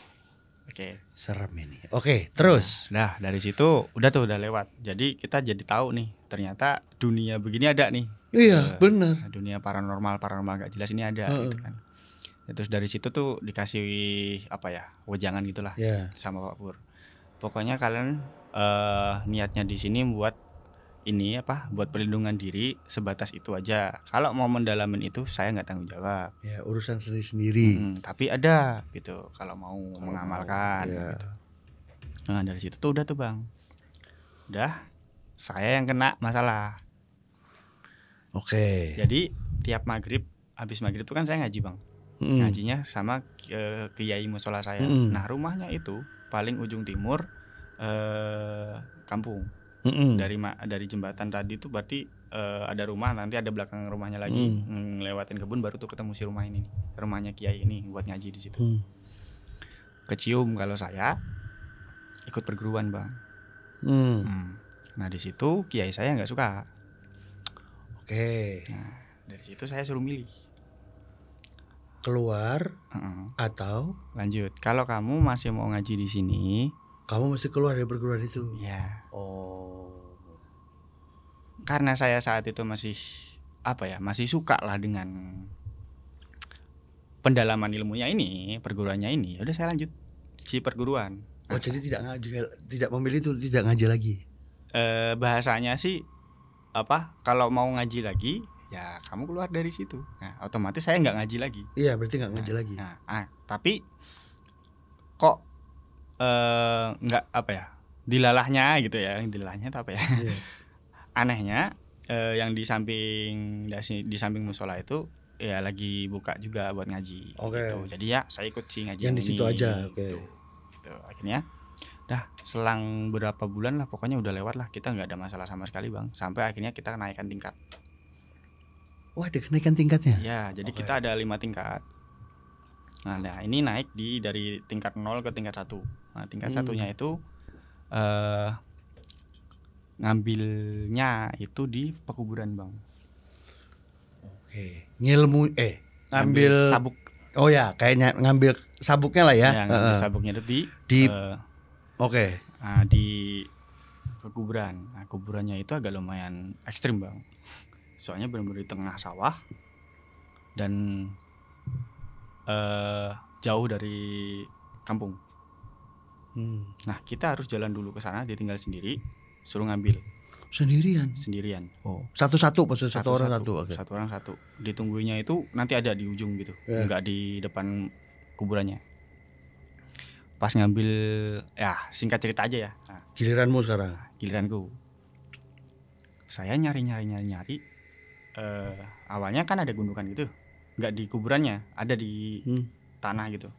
Oke. Serem ini. Oke, terus. Nah, dari situ udah lewat. Jadi kita jadi tahu nih, ternyata dunia begini ada nih. Iya, benar. Dunia paranormal gak jelas ini ada gitu kan. Ya, terus dari situ tuh dikasih apa ya, wejangan gitulah sama Pak Pur. Pokoknya kalian niatnya di sini buat ini apa, buat perlindungan diri sebatas itu aja. Kalau mau mendalamin itu saya nggak tanggung jawab. Ya urusan sendiri-sendiri. Tapi ada gitu kalau mau mengamalkan gitu. Nah dari situ tuh udah tuh bang, udah saya yang kena masalah. Oke. Jadi tiap maghrib, habis maghrib itu kan saya ngaji bang. Ngajinya sama kiai musola saya. Nah rumahnya itu paling ujung timur kampung. Dari jembatan tadi tuh berarti ada rumah, nanti ada belakang rumahnya lagi, ngelewatin kebun baru tuh ketemu si rumah ini, rumahnya kiai ini buat ngaji di situ. Kecium kalau saya ikut perguruan bang. Nah di situ kiai saya nggak suka. Oke. Nah dari situ saya suruh milih, keluar atau lanjut. Kalau kamu masih mau ngaji di sini, kamu mesti keluar dari perguruan itu. Ya. Oh. Karena saya saat itu masih apa ya, masih suka lah dengan pendalaman ilmunya ini, perguruannya ini. Udah saya lanjut di perguruan. Oh jadi tidak ngaji, tidak memilih itu, tidak ngaji lagi. Bahasanya sih apa? Kalau mau ngaji lagi, ya kamu keluar dari situ. Nah, otomatis saya nggak ngaji lagi. Iya, berarti nggak ngaji lagi. Tapi kok nggak apa ya, dilalahnya gitu ya, dilalahnya apa ya? Yeah. Anehnya yang di samping musola itu ya lagi buka juga buat ngaji. Gitu. Jadi ya saya ikut sih ngaji yang di situ aja. Gitu. Akhirnya dah selang berapa bulan lah, pokoknya udah lewat lah, kita nggak ada masalah sama sekali bang, sampai akhirnya kita naikkan tingkat. Wah, ada kenaikan tingkatnya? Ya, jadi kita ada 5 tingkat. Nah ini naik dari tingkat 0 ke tingkat 1. Nah tingkat satunya itu ngambilnya itu di pekuburan bang. Oke. Ngambil sabuk. Oh ya, kayaknya ngambil sabuknya lah ya. Ngambil sabuknya itu Oke. Nah, di pekuburan. Nah kuburannya itu agak lumayan ekstrim bang. Soalnya benar-benar di tengah sawah dan jauh dari kampung. Nah kita harus jalan dulu ke sana, ditinggal sendiri, suruh ngambil. Sendirian. Oh, satu-satu maksudnya satu orang satu. Okay. Satu orang satu. Ditungguinya itu nanti ada di ujung gitu, enggak di depan kuburannya. Pas ngambil, ya singkat cerita aja ya. Nah, giliranmu sekarang. Giliranku. Saya nyari. Awalnya kan ada gundukan gitu, nggak di kuburannya, ada di tanah gitu.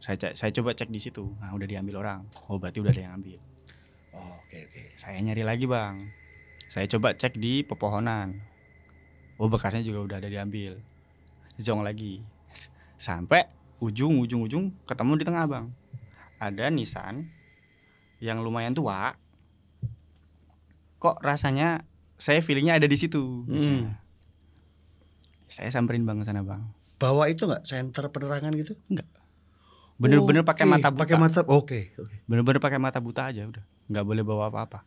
Saya coba cek di situ. Nah udah diambil orang. Oh berarti udah ada yang ambil. Oke. Saya nyari lagi bang. Saya coba cek di pepohonan. Oh bekasnya juga udah ada diambil. Jong lagi. Sampai ujung ketemu di tengah bang. Ada nisan yang lumayan tua. Kok rasanya saya feelingnya ada di situ. Saya samperin bang ke sana bang. Bawa itu nggak senter penerangan gitu? Enggak. Bener-bener pakai mata buta. Pakai mata. Oke. Bener-bener pakai mata buta aja udah. Nggak boleh bawa apa-apa.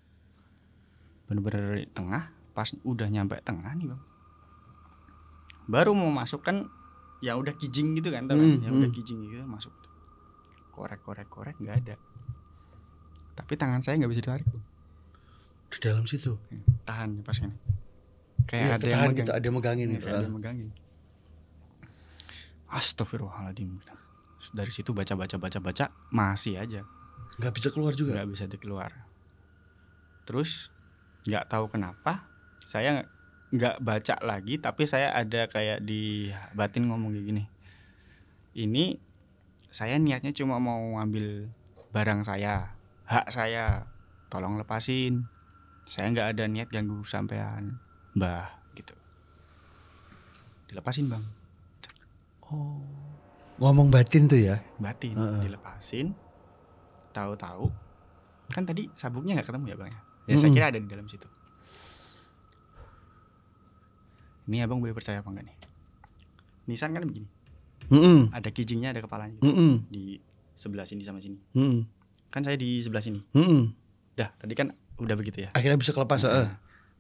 Bener-bener tengah. Pas udah nyampe tengah nih bang, baru mau masuk kan, yang udah kijing gitu kan, yang udah kijing gitu masuk. Korek nggak ada. Tapi tangan saya nggak bisa ditarik bang. Di dalam situ. Tahan pas ini. Kayak ada yang megang. gitu, ada megangin gitu. Ada yang megangin. Astagfirullahaladzim. Dari situ baca masih aja. Nggak bisa keluar juga. Nggak bisa dikeluar. Terus nggak tahu kenapa saya nggak baca lagi, tapi saya ada kayak di batin ngomong kayak gini. Ini saya niatnya cuma mau ngambil barang saya, hak saya, tolong lepasin. Saya nggak ada niat ganggu sampean, Mbah, gitu. Dilepasin bang. Oh, ngomong batin tuh ya? Batin, dilepasin. Tahu-tahu kan tadi sabuknya nggak ketemu ya bang ya? Ya saya kira ada di dalam situ. Ini abang boleh percaya apa enggak nih? Nisan kan begini. Ada kijingnya, ada kepalanya gitu. Di sebelah sini sama sini. Kan saya di sebelah sini. Dah, tadi kan udah begitu ya. Akhirnya bisa kelepas.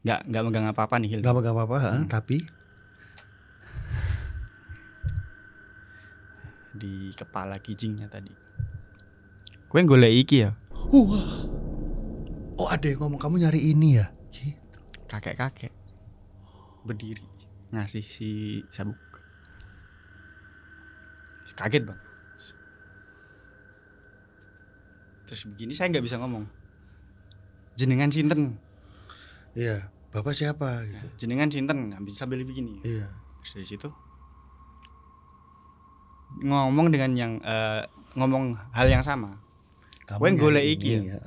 Nggak megang apa-apa nih Hil. Nggak megang apa-apa, tapi di kepala kijingnya tadi. Gue golek iki ya. Oh ada yang ngomong kamu nyari ini ya? Kakek-kakek berdiri ngasih si sabuk. Kaget bang. Terus begini saya nggak bisa ngomong. Jenengan sinten? Iya, bapak siapa? Gitu. Jenengan sinten? Sambil begini. Iya. Terus dari situ ngomong dengan yang ngomong hal yang sama. Gue golek iki ya.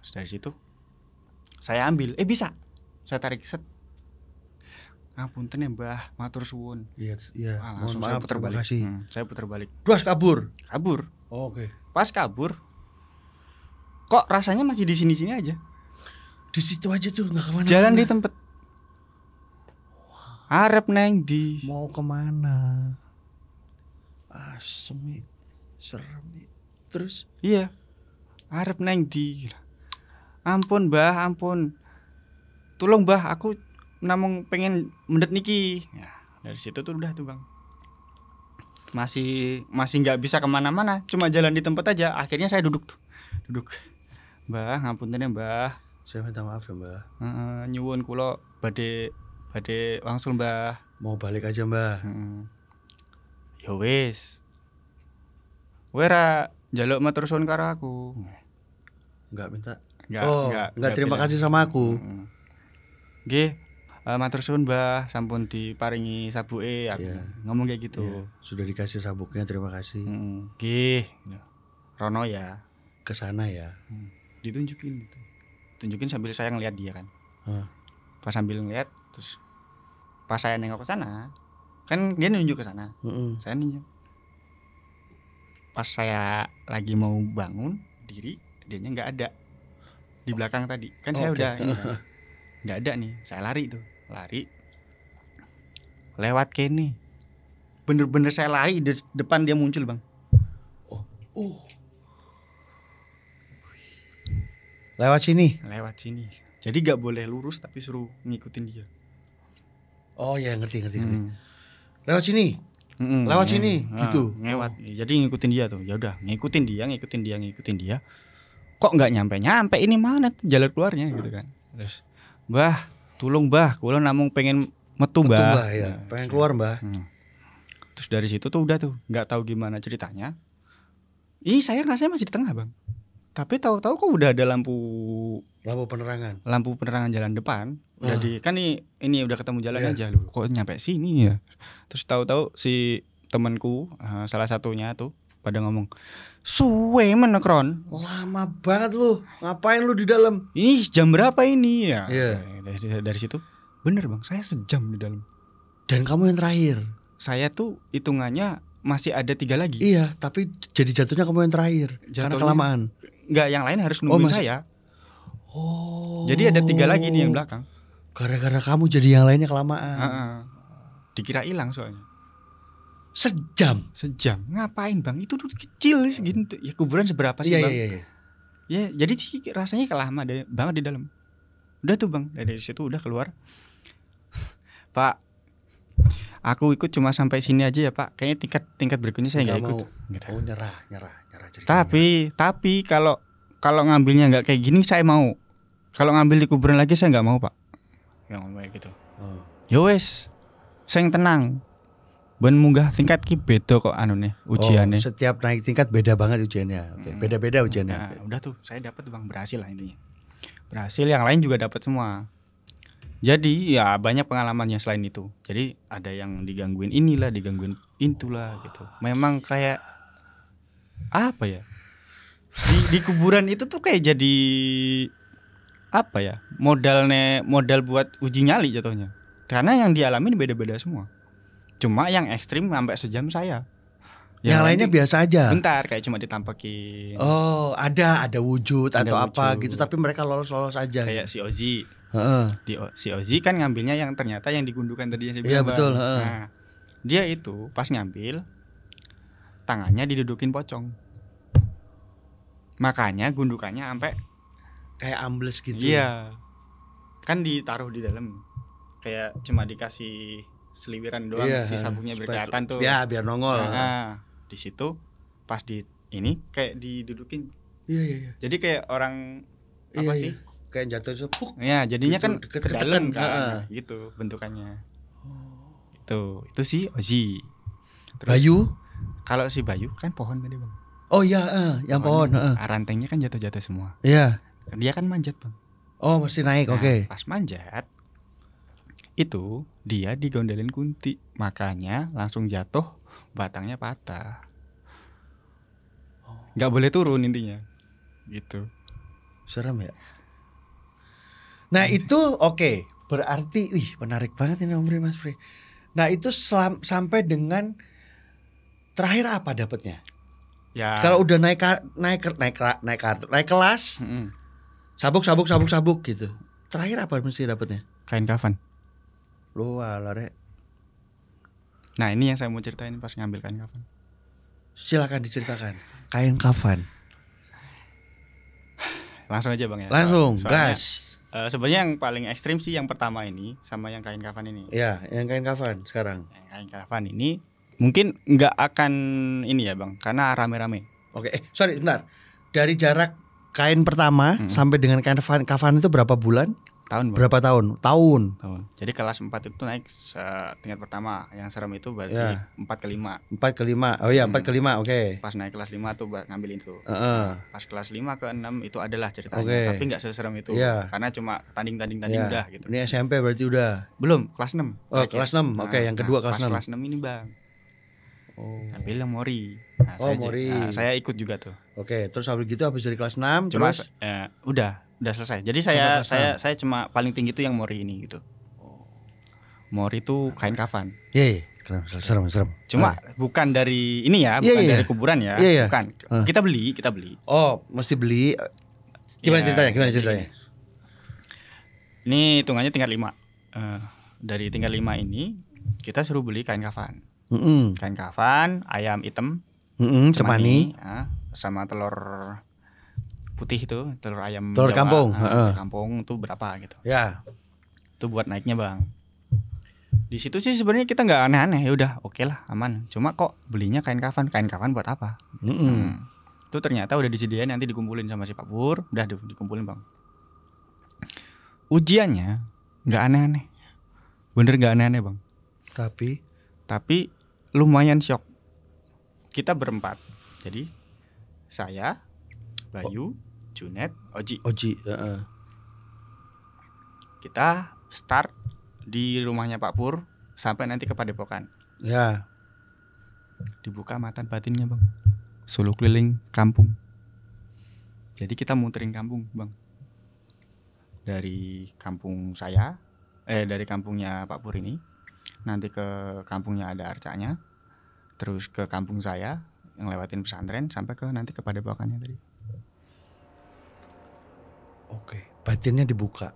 Terus dari situ saya ambil, bisa. Saya tarik set. Ngapunten ya Mbah, matur suwun. Iya. Langsung saya putar balik. Saya putar balik. Terus kabur. Oh, oke. Pas kabur, kok rasanya masih di sini-sini aja. Di situ aja tuh, nggak kemana-mana. Jalan di tempat. Arep neng di. Mau kemana? Asem, serem. Terus? Iya. Arep neng di. Ampun Mbah, ampun. Tolong Mbah, aku namung pengen mendet niki. Ya, dari situ tuh udah tuh bang. Masih nggak bisa kemana-mana, cuma jalan di tempat aja. Akhirnya saya duduk. Mbah, ngapunten ya Mbah. Saya minta maaf ya Mbah. Nyuwun kula badhe wangsul Mbah. Mau balik aja Mbah. Ya wis. Kowe ra njaluk matur suwun karo aku. Enggak minta. Enggak terima kasih sama aku. Nggih, matur suwun Mbah, sampun diparingi sabuke aku. Ngomong kayak gitu. Iya, sudah dikasih sabuknya, terima kasih. Nggih. Rono ya. Ke sana ya. Ditunjukin gitu. Tunjukin sambil saya ngeliat dia kan. Pas sambil ngeliat, terus pas saya nengok ke sana, kan dia nunjuk ke sana. Saya nunjuk. Pas saya lagi mau bangun diri, dianya nggak ada di belakang tadi. Kan saya udah ini kan. Nggak ada nih. Saya lari lewat kene. Bener-bener saya lari di depan dia muncul bang. Lewat sini. Jadi nggak boleh lurus tapi suruh ngikutin dia. Oh ya, ngerti. Lewat sini. Lewat sini gitu. Lewat. Jadi ngikutin dia tuh. Ya udah, ngikutin dia. Kok nggak nyampe ini mana jalan keluarnya gitu kan. Terus, Mbah, tolong Mbah, kula namung pengen metu Mbah. Ya. Pengen keluar Mbah. Terus dari situ tuh udah tuh, nggak tahu gimana ceritanya. Ini saya rasanya masih di tengah bang. Tapi tahu-tahu kok udah ada lampu penerangan jalan depan. Jadi kan ini udah ketemu jalan aja loh. Kok nyampe sini ya? Terus tahu-tahu si temanku salah satunya tuh pada ngomong, "Suwe menekron. Lama banget lu. Ngapain lu di dalam? Ini jam berapa ini ya?" Dari situ bener bang, saya sejam di dalam. Dan kamu yang terakhir. Saya tuh hitungannya masih ada 3 lagi. Iya, tapi jadi jatuhnya kamu yang terakhir. Karena kelamaan. Enggak, yang lain harus nungguin saya. Jadi ada 3 lagi nih yang belakang. Gara-gara kamu jadi yang lainnya kelamaan. Dikira hilang soalnya. Sejam. Ngapain bang? Itu tuh kecil segini. Ya kuburan seberapa sih bang? Iya. Ya jadi rasanya kelama banget di dalam. Udah tuh bang, dari situ udah keluar. Pak, aku ikut cuma sampai sini aja ya Pak. Kayaknya tingkat berikutnya saya nggak ikut. Gitu. Oh nyerah. Tapi kalau ngambilnya nggak kayak gini saya mau. Kalau ngambil di kuburan lagi saya nggak mau Pak. Yang ngomong kayak gitu. Yo wes, saya tenang. Ben munggah tingkat ki beda kok anune ujiannya. Setiap naik tingkat beda banget ujiannya. Oke, beda-beda ujiannya. Udah tuh saya dapat bang, berhasil lah intinya. berhasil, yang lain juga dapat semua. Jadi ya banyak pengalamannya selain itu. Jadi ada yang digangguin inilah, digangguin itulah gitu. Memang kayak apa ya? Di kuburan itu tuh kayak jadi apa ya? Modal buat uji nyali jatuhnya. Karena yang dialamin beda-beda semua. Cuma yang ekstrim sampai sejam saya. Yang lainnya biasa aja. Bentar, kayak cuma ditampakin. Oh, ada wujud Ada atau apa wujud. gitu, tapi mereka lolos aja. Kayak si Ozi. Heeh. Si Ozi kan ngambilnya yang ternyata yang digundukan tadi yang saya Iya bilang. betul. Nah, dia itu pas ngambil tangannya didudukin pocong. Makanya gundukannya sampai kayak ambles gitu. Iya. Kan ditaruh di dalam. Kayak cuma dikasih seliwiran doang, si sabuknya berkelihatan tuh. Ya, biar nongol. Nah, di situ pas di ini kayak didudukin. Iya. Jadi kayak orang apa sih? Kayak jatuh sepuk. Ya, jadinya gitu, kan ke dalam kan. Gitu bentukannya. Itu si Ozi. Terus, Bayu? Kalau si Bayu kan pohon tadi, Bang. Oh iya, yang pohon. Rantengnya kan jatuh-jatuh semua. Iya. Dia kan manjat, Bang. Oh, mesti naik, oke. Pas manjat itu dia digondelin Kunti, makanya langsung jatuh, batangnya patah. Nggak boleh turun intinya. Gitu. Serem ya. Nah itu oke. Berarti menarik banget ini Om Pri, Mas Pri. Nah itu sampai dengan terakhir apa dapatnya? Ya. Kalau udah naik kelas, sabuk gitu. Terakhir apa mesti dapatnya? Kain kafan. Lu alarek. Nah ini yang saya mau ceritain pas ngambil kain kafan. Silakan diceritakan. Kain kafan. Langsung aja Bang ya. Langsung, gas. Sebenarnya yang paling ekstrim sih yang pertama ini sama yang kain kafan ini. Iya, yang kain kafan sekarang. Yang kain kafan ini mungkin nggak akan ini ya Bang, karena rame-rame. Oke, sorry bentar. Dari jarak kain pertama sampai dengan kain kafan itu berapa bulan? Tahun Bang. Berapa tahun? Tahun. Jadi kelas 4 itu naik tingkat pertama. Yang serem itu berarti 4 ke 5. 4 ke 5. Oh iya, 4 ke 5. Oke. Pas naik kelas 5 tuh ngambilin tuh. Pas kelas 5 ke 6 itu adalah ceritanya. Tapi enggak seserem itu. Karena cuma tanding udah gitu. Ini SMP berarti udah. Belum, kelas 6. Oh, kelas 6. Oke, yang kedua kelas 6. Kelas 6 ini, Bang. Ambil yang Mori. Mori. Saya ikut juga tuh. Oke, terus habis gitu habis dari kelas 6 cuma terus udah selesai. Jadi saya cuma paling tinggi tuh yang Mori ini gitu. Mori tuh kain kafan. Iya, serem. Cuma bukan dari ini ya, bukan dari kuburan ya, bukan. Kita beli. Oh, mesti beli. Gimana ceritanya? Ini hitungannya tingkat 5. Dari tingkat 5 ini kita suruh beli kain kafan. Kain kafan, ayam hitam, cemani, sama telur putih itu, telur ayam telur Jawa, kampung. Kampung tuh berapa gitu. Ya. Itu buat naiknya Bang. Di situ sih sebenarnya kita nggak aneh-aneh, ya udah oke lah aman. Cuma kok belinya kain kafan buat apa? Itu ternyata udah disediain, nanti dikumpulin sama si Pak Pur, udah dikumpulin Bang. Ujiannya nggak aneh-aneh, bener nggak aneh-aneh Bang. Tapi lumayan shock. Kita berempat, jadi saya, Bayu, Junet, Oji. Kita start di rumahnya Pak Pur sampai nanti ke Padepokan. Ya. Dibuka mata batinnya Bang. Solo keliling kampung. Jadi kita muterin kampung Bang. Dari kampung saya, dari kampungnya Pak Pur ini, nanti ke kampungnya ada arcanya, terus ke kampung saya yang lewatin pesantren sampai ke nanti ke Padepokannya tadi. Oke, batinnya dibuka.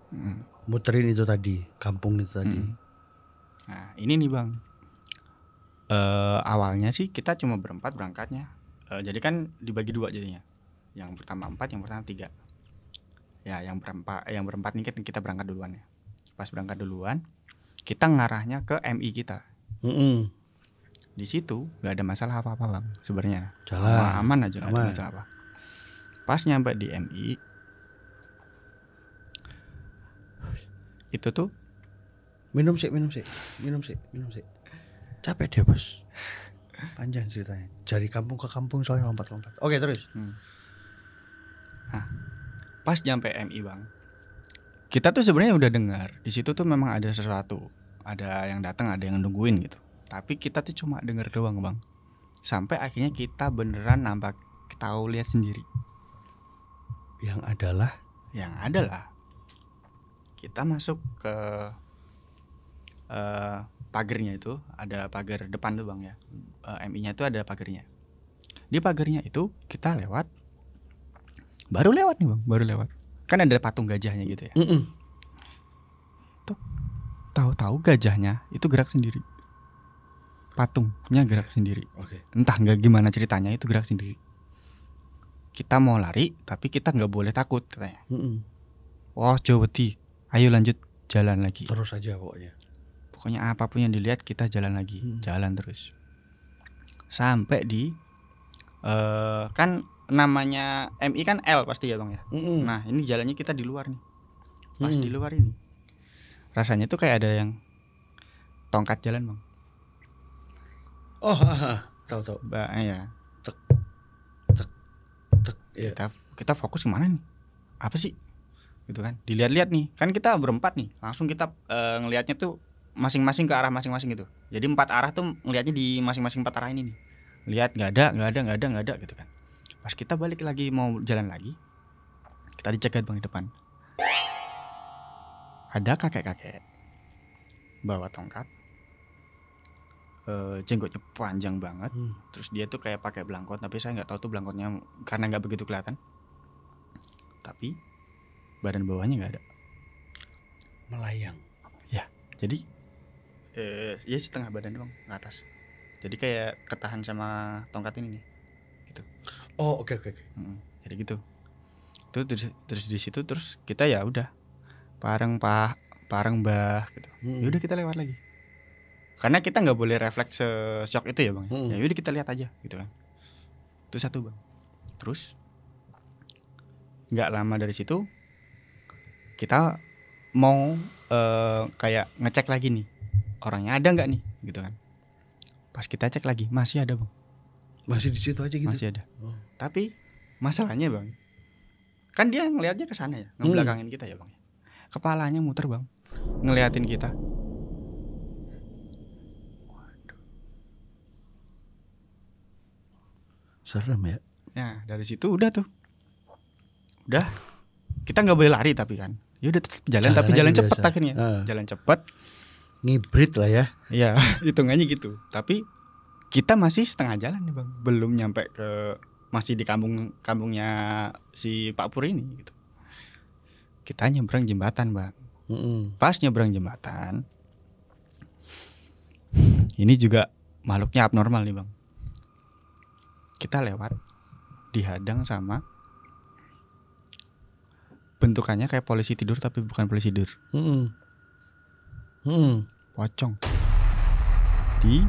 Muterin itu tadi, kampung itu tadi. Nah, ini nih Bang. Awalnya sih kita cuma berempat berangkatnya. Jadi kan dibagi 2 jadinya. Yang pertama 4, yang pertama 3. Ya, yang berempat nih kita berangkat duluan ya. Pas berangkat duluan, kita ngarahnya ke MI kita. Di situ nggak ada masalah apa-apa Bang sebenarnya. Aman aja, nggak ada masalah apa. Pas nyampe di MI itu tuh minum sih. Capek dia Bos. Panjang ceritanya. Dari kampung ke kampung soalnya lompat-lompat. Oke, terus. Nah, pas nyampe MI Bang, kita tuh sebenarnya udah dengar di situ tuh memang ada sesuatu, ada yang datang, ada yang nungguin gitu. Tapi kita tuh cuma dengar doang bang. Sampai akhirnya kita beneran nampak tahu lihat sendiri. Yang adalah kita masuk ke pagernya itu, ada pagar depan tuh bang ya. MI-nya itu ada pagarnya. Di pagarnya itu kita baru lewat nih bang, baru lewat. Kan ada patung gajahnya gitu ya. Tuh, tahu-tahu gajahnya itu gerak sendiri. Patungnya gerak sendiri. Entah nggak gimana ceritanya, itu gerak sendiri. Kita mau lari, tapi kita nggak boleh takut katanya. Wah, Jaweti, ayo lanjut jalan lagi. Terus aja pokoknya. Pokoknya apapun yang dilihat kita jalan lagi, jalan terus. Sampai di kan namanya MI kan L pasti ya bang ya. Nah ini jalannya kita di luar nih. Pas di luar ini rasanya tuh kayak ada yang tongkat jalan bang. Oh, tahu. Ya. Tek. Ya. Kita fokus kemana nih? Apa sih? Gitu kan? Dilihat-lihat nih. Kan kita berempat nih. Langsung kita ngelihatnya tuh masing-masing ke arah masing-masing gitu. Jadi 4 arah tuh ngelihatnya di masing-masing 4 arah ini nih. Lihat nggak ada gitu kan. Pas kita balik lagi mau jalan lagi, kita dicegat bang di depan. Ada kakek-kakek bawa tongkat, jenggotnya panjang banget. Terus dia tuh kayak pakai belangkot, tapi saya nggak tahu tuh belangkotnya karena nggak begitu kelihatan. Tapi badan bawahnya nggak ada. Melayang. Ya, jadi ya setengah badan doang ke atas. Jadi kayak ketahan sama tongkat ini nih. Gitu. Oh, oke. Jadi gitu. Terus di situ terus kita ya udah pareng mbah gitu. Ya udah kita lewat lagi. Karena kita nggak boleh refleks shock itu ya bang. Ya udah kita lihat aja gitu kan. Itu satu bang. Terus nggak lama dari situ kita mau kayak ngecek lagi nih orangnya ada nggak nih gitu kan. Pas kita cek lagi masih ada bang. Masih di situ aja gitu. Masih ada. Tapi masalahnya bang, kan dia ngelihatnya ke sana ya, ngebelakangin kita ya bang. Kepalanya muter bang, ngeliatin kita. Waduh. Serem ya. Nah dari situ udah tuh, kita nggak boleh lari tapi kan, ya udah tetap jalan tapi jalan cepet akhirnya, jalan cepet. Ngibrit lah ya. Iya, hitungannya gitu. Tapi kita masih setengah jalan nih bang, belum nyampe masih di kampungnya si Pak Pur ini gitu. Kita nyebrang jembatan bang. Pas nyebrang jembatan, ini juga makhluknya abnormal nih bang. Kita lewat dihadang sama bentukannya kayak polisi tidur tapi bukan polisi tidur. Pocong di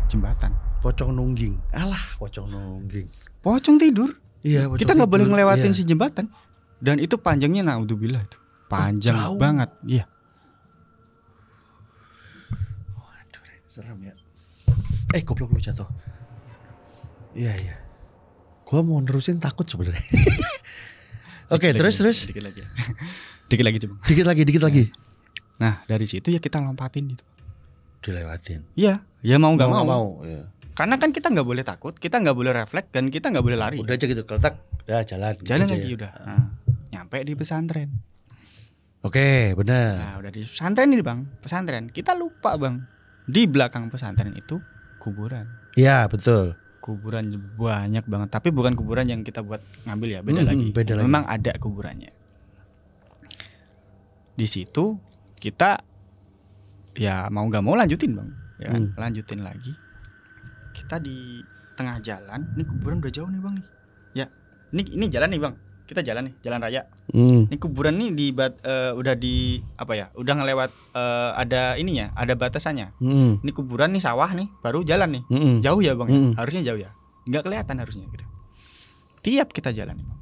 jembatan. Pocong nungging. Alah, pocong nungging. Pocong tidur. Iya, kita nggak boleh ngelewatin si jembatan. Dan itu panjangnya naudzubillah itu. Panjang banget. Iya. Waduh, serem ya. Goblok lu jatuh. Iya. Gua mau nerusin takut sebenarnya. Oke, terus. Dikit lagi. Dikit lagi coba. Dikit lagi. Nah, dari situ ya kita lompatin gitu. Dilewatin. Iya, ya mau nggak mau. Ya. Karena kan kita nggak boleh takut, kita nggak boleh refleks, dan kita nggak boleh lari. Udah aja gitu, keletak, udah jalan. Jalan gitu lagi ya. udah. Nah, nyampe di pesantren. Oke, benar. Nah, udah di pesantren ini bang, pesantren. Kita lupa bang, di belakang pesantren itu kuburan. Iya, betul. Kuburan banyak banget, tapi bukan kuburan yang kita buat ngambil ya, beda lagi. Beda lagi. Memang ada kuburannya. Di situ kita ya mau nggak mau lanjutin bang, ya kan? Lanjutin lagi. Kita di tengah jalan, ini kuburan udah jauh nih bang nih. Ya, ini jalan nih bang, kita jalan nih, jalan raya. Ini kuburan nih udah di apa ya? Udah ngelewat ada ininya, ada batasannya. Ini kuburan nih sawah nih, baru jalan nih. Jauh ya bang, ya? Harusnya jauh ya. Nggak kelihatan harusnya gitu. Tiap kita jalan nih bang,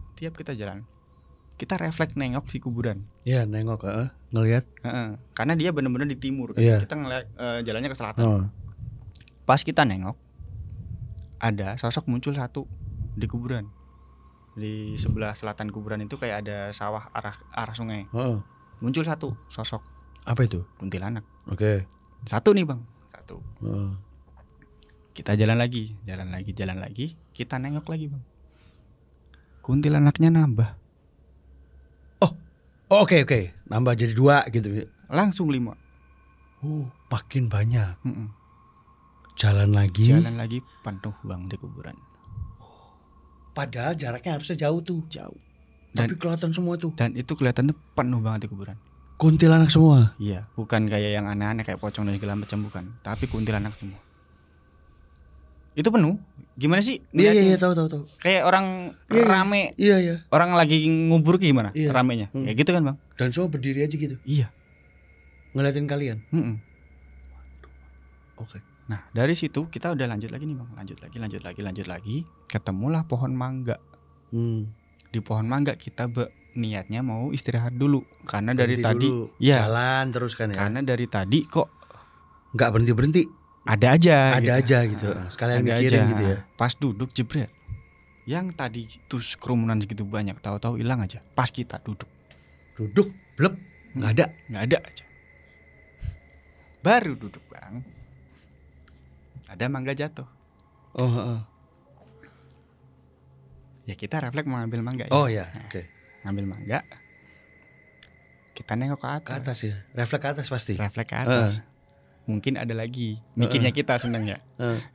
kita refleks nengok di kuburan. Iya, nengok, ngelihat. Karena dia benar-benar di timur kan. Kita ngeliat jalannya ke selatan. Pas kita nengok, ada sosok muncul satu di kuburan. Di sebelah selatan kuburan itu kayak ada sawah arah sungai. muncul satu sosok. Apa itu? Kuntilanak. Oke. Satu nih bang, satu. Oh. Kita jalan lagi. Kita nengok lagi bang. Kuntilanaknya nambah. Oh, oke. Nambah jadi 2 gitu. Langsung 5. Makin banyak. Jalan lagi penuh bang di kuburan. Padahal jaraknya harusnya jauh tuh. Jauh. Tapi kelihatan semua tuh. Dan itu kelihatannya penuh banget di kuburan. Kuntilanak semua. Iya, bukan kayak yang aneh-aneh kayak pocong dan segala macam, bukan. Tapi kuntilanak semua. Itu penuh. Gimana sih? Iya, tahu. Kayak orang rame. Iya. Orang lagi ngubur gimana? Iya. Ramenya. Kayak gitu kan, Bang? Dan semua berdiri aja gitu. Iya. Ngeliatin kalian. Oke. Nah, dari situ kita udah lanjut lagi nih, Bang. Lanjut lagi. Ketemulah pohon mangga. Di pohon mangga kita niatnya mau istirahat dulu karena dari tadi jalan terus kan ya. Karena dari tadi kok nggak berhenti. Ada aja gitu. Sekalian mikirin gitu ya. Pas duduk jebret. Yang tadi terus kerumunan segitu banyak, tahu-tahu hilang aja. Pas kita duduk blep, nggak ada aja. Baru duduk, Bang. Ada mangga jatuh. Ya kita refleks mengambil mangga ya. Oh ya, oke. Ngambil mangga. Kita nengok ke atas. Ke atas ya. Refleks ke atas pasti. Refleks ke atas. Mungkin ada lagi. Mikirnya kita seneng ya.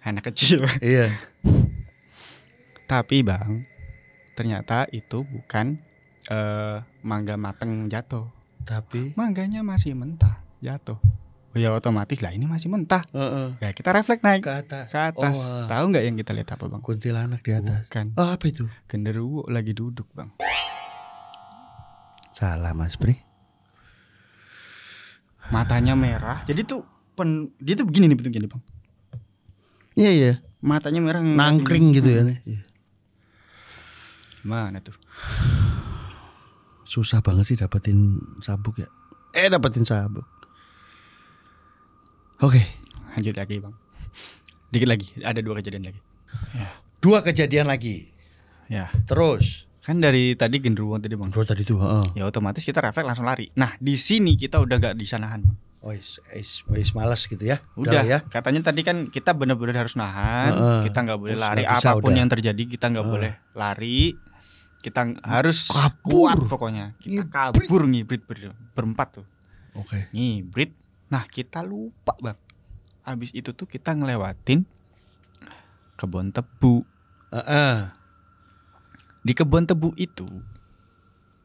Anak kecil. Iya. Tapi Bang, ternyata itu bukan mangga mateng jatuh. Tapi mangganya masih mentah jatuh. Oh ya otomatis lah ini masih mentah. Ya kita refleks naik ke atas. Tahu nggak yang kita lihat apa Bang? Kuntilanak di atas. Bukan. Oh, apa itu? Genderuwo lagi duduk Bang. Salah Mas Pri. Matanya merah. Jadi tuh dia tuh begini nih bentuknya Bang. Iya. Matanya merah nangkring gitu ya nih. Gimana tuh? Susah banget sih dapetin sabuk ya. Dapetin sabuk. Oke, lanjut lagi Bang. Dikit lagi, ada 2 kejadian lagi. Ya. 2 kejadian lagi. Ya. Terus kan dari tadi genderuwo tadi Bang. Tadi tuh, ya otomatis kita refleks langsung lari. Nah, di sini kita udah gak di sanahan, Bang. Oh, malas gitu ya. Udah ya. Katanya tadi kan kita benar-benar harus nahan. Kita nggak boleh lari apapun yang terjadi, kita nggak boleh lari. Kita harus kuat pokoknya. Kita kabur ngibrit berempat tuh. Oke. Ngibrit. Nah, kita lupa, Bang. Habis itu tuh kita ngelewatin kebun tebu. Di kebun tebu itu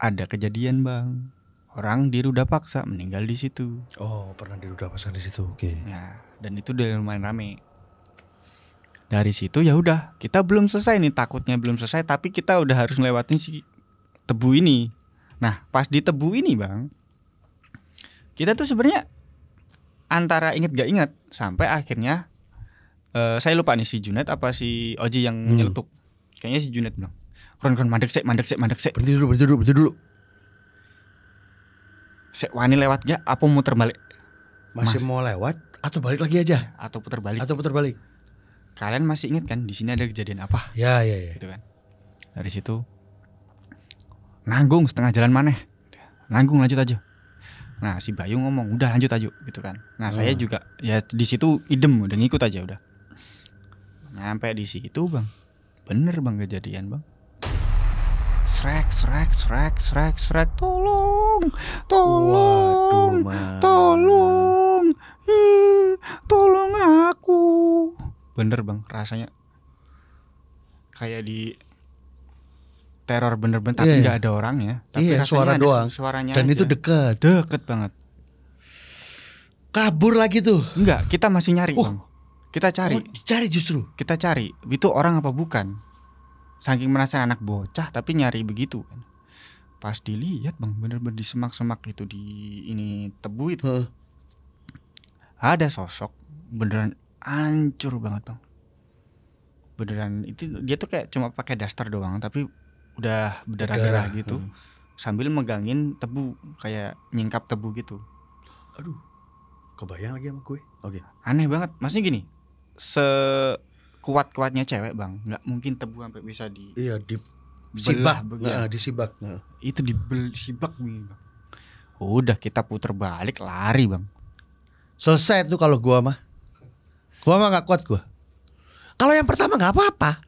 ada kejadian, Bang. Orang diruda paksa meninggal di situ. Oh, pernah diruda paksa di situ. Oke. Ya, dan itu udah lumayan rame. Dari situ ya udah, kita belum selesai nih, takutnya belum selesai, tapi kita udah harus ngelewatin si tebu ini. Nah, pas di tebu ini, Bang, kita tuh sebenarnya antara inget gak inget sampai akhirnya saya lupa nih si Junet apa si Oji yang nyeletuk. Kayaknya si Junet bilang, "Kron mandek sek." Berhenti dulu. Sek wani lewat gak? Apa muter balik? Masih mau lewat atau balik lagi aja? Atau putar balik? Kalian masih ingat kan di sini ada kejadian apa? Ya. Gitu kan. Dari situ nanggung setengah jalan maneh. Nanggung lanjut aja. Nah si Bayu ngomong udah lanjut aja gitu kan. Nah saya juga ya di situ idem udah ngikut aja udah. Nyampe di situ Bang, bener Bang kejadian Bang. Srek, tolong, Waduh, tolong aku. Bener Bang, rasanya kayak di teror bener-bener, tapi nggak ada orangnya. Tapi suara doang. Suaranya dan aja. itu deket banget. Kabur lagi tuh? Enggak, kita masih nyari Bang. Kita cari. Cari justru. Kita cari, itu orang apa bukan? Saking merasa anak bocah tapi nyari begitu kan. Pas dilihat Bang, bener-bener di semak-semak itu di ini tebu itu. Ada sosok beneran hancur banget Bang. Beneran itu dia tuh kayak cuma pakai daster doang tapi udah berdarah-darah gitu. Sambil megangin tebu kayak nyingkap tebu gitu. Aduh. Kebayang lagi sama gue. Oke. Aneh banget. Maksudnya gini, kuat-kuatnya cewek Bang, nggak mungkin tebu sampai bisa disibak. Itu disibak nih Bang. udah kita puter balik lari bang. Selesai tuh kalau gua mah nggak kuat gua. Kalau yang pertama nggak apa-apa,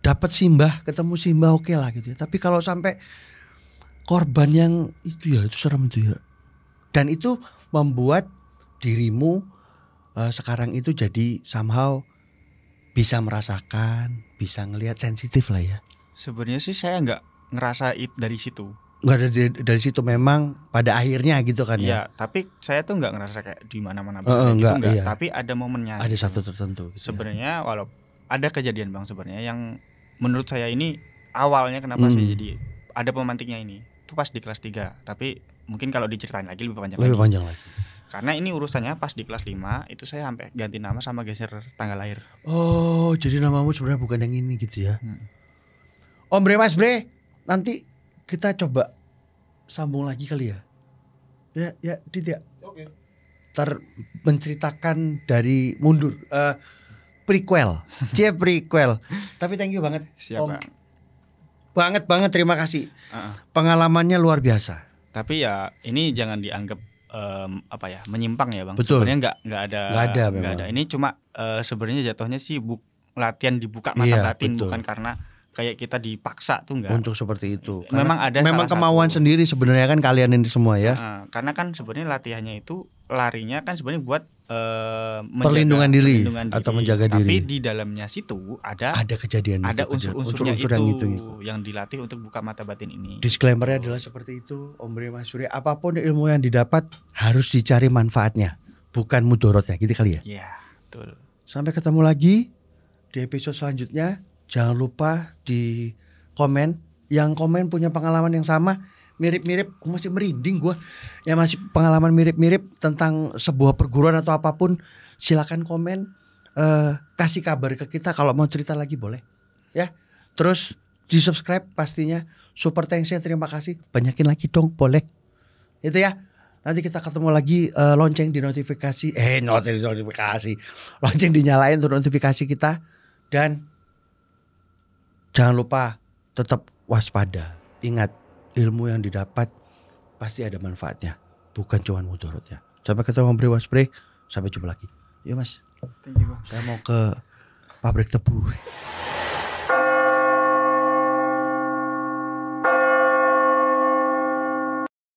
dapat simbah, ketemu simbah oke lah gitu ya. Tapi kalau sampai korban yang itu ya, itu serem itu ya. Dan itu membuat dirimu sekarang itu jadi somehow bisa merasakan, bisa ngelihat sensitif lah ya. Sebenarnya sih saya nggak ngerasa dari situ. Nggak dari situ memang pada akhirnya gitu kan ya. Iya, tapi saya tuh nggak ngerasa kayak di mana-mana bisa gitu enggak. Iya. Tapi ada momennya. Ada gitu. satu tertentu. Gitu sebenarnya walau ada kejadian bang sebenarnya yang menurut saya ini awalnya kenapa saya jadi ada pemantiknya ini. Itu pas di kelas 3. Tapi mungkin kalau diceritain lagi lebih panjang lagi. Karena ini urusannya pas di kelas 5 itu saya sampai ganti nama sama geser tanggal lahir. Oh, jadi namamu sebenarnya bukan yang ini gitu ya. Om Bre Mas Bre, nanti kita coba sambung lagi kali ya. Ya, tidak. Oke. Ntar menceritakan dari mundur prequel. Prequel. Tapi thank you banget. Siap, Om. Bang. Banget terima kasih. Pengalamannya luar biasa. Tapi ya ini jangan dianggap menyimpang ya bang. Betul. Sebenarnya nggak ada. Ini cuma sebenarnya jatuhnya sih latihan dibuka mata batin, betul. Bukan karena kayak kita dipaksa tuh enggak. Untuk seperti itu. Memang ada. Memang kemauan sendiri sebenarnya kan kalian ini semua ya. Karena kan sebenarnya latihannya itu larinya kan sebenarnya buat perlindungan diri atau menjaga diri. Tapi di dalamnya situ ada kejadian, ada unsur-unsurnya itu yang dilatih untuk buka mata batin ini. Disclaimernya adalah seperti itu, Om Bre Mas Bre. Apapun ilmu yang didapat harus dicari manfaatnya, bukan mudorotnya, gitu kali ya. Iya, betul. Sampai ketemu lagi di episode selanjutnya. Jangan lupa di komen, yang komen punya pengalaman yang sama, mirip-mirip, masih merinding gue. Yang masih pengalaman mirip-mirip tentang sebuah perguruan atau apapun, silakan komen, kasih kabar ke kita kalau mau cerita lagi boleh. Ya, terus di subscribe pastinya, super thanks-nya terima kasih, banyakin lagi dong boleh. Itu ya. Nanti kita ketemu lagi, lonceng di notifikasi, lonceng dinyalain untuk notifikasi kita. Dan jangan lupa tetap waspada. Ingat, ilmu yang didapat pasti ada manfaatnya, bukan cuma mudorotnya. Sampai ketemu Bre Mas Bre. Sampai jumpa lagi. Yuk Mas. Thank you, Bang. Saya mau ke pabrik tebu.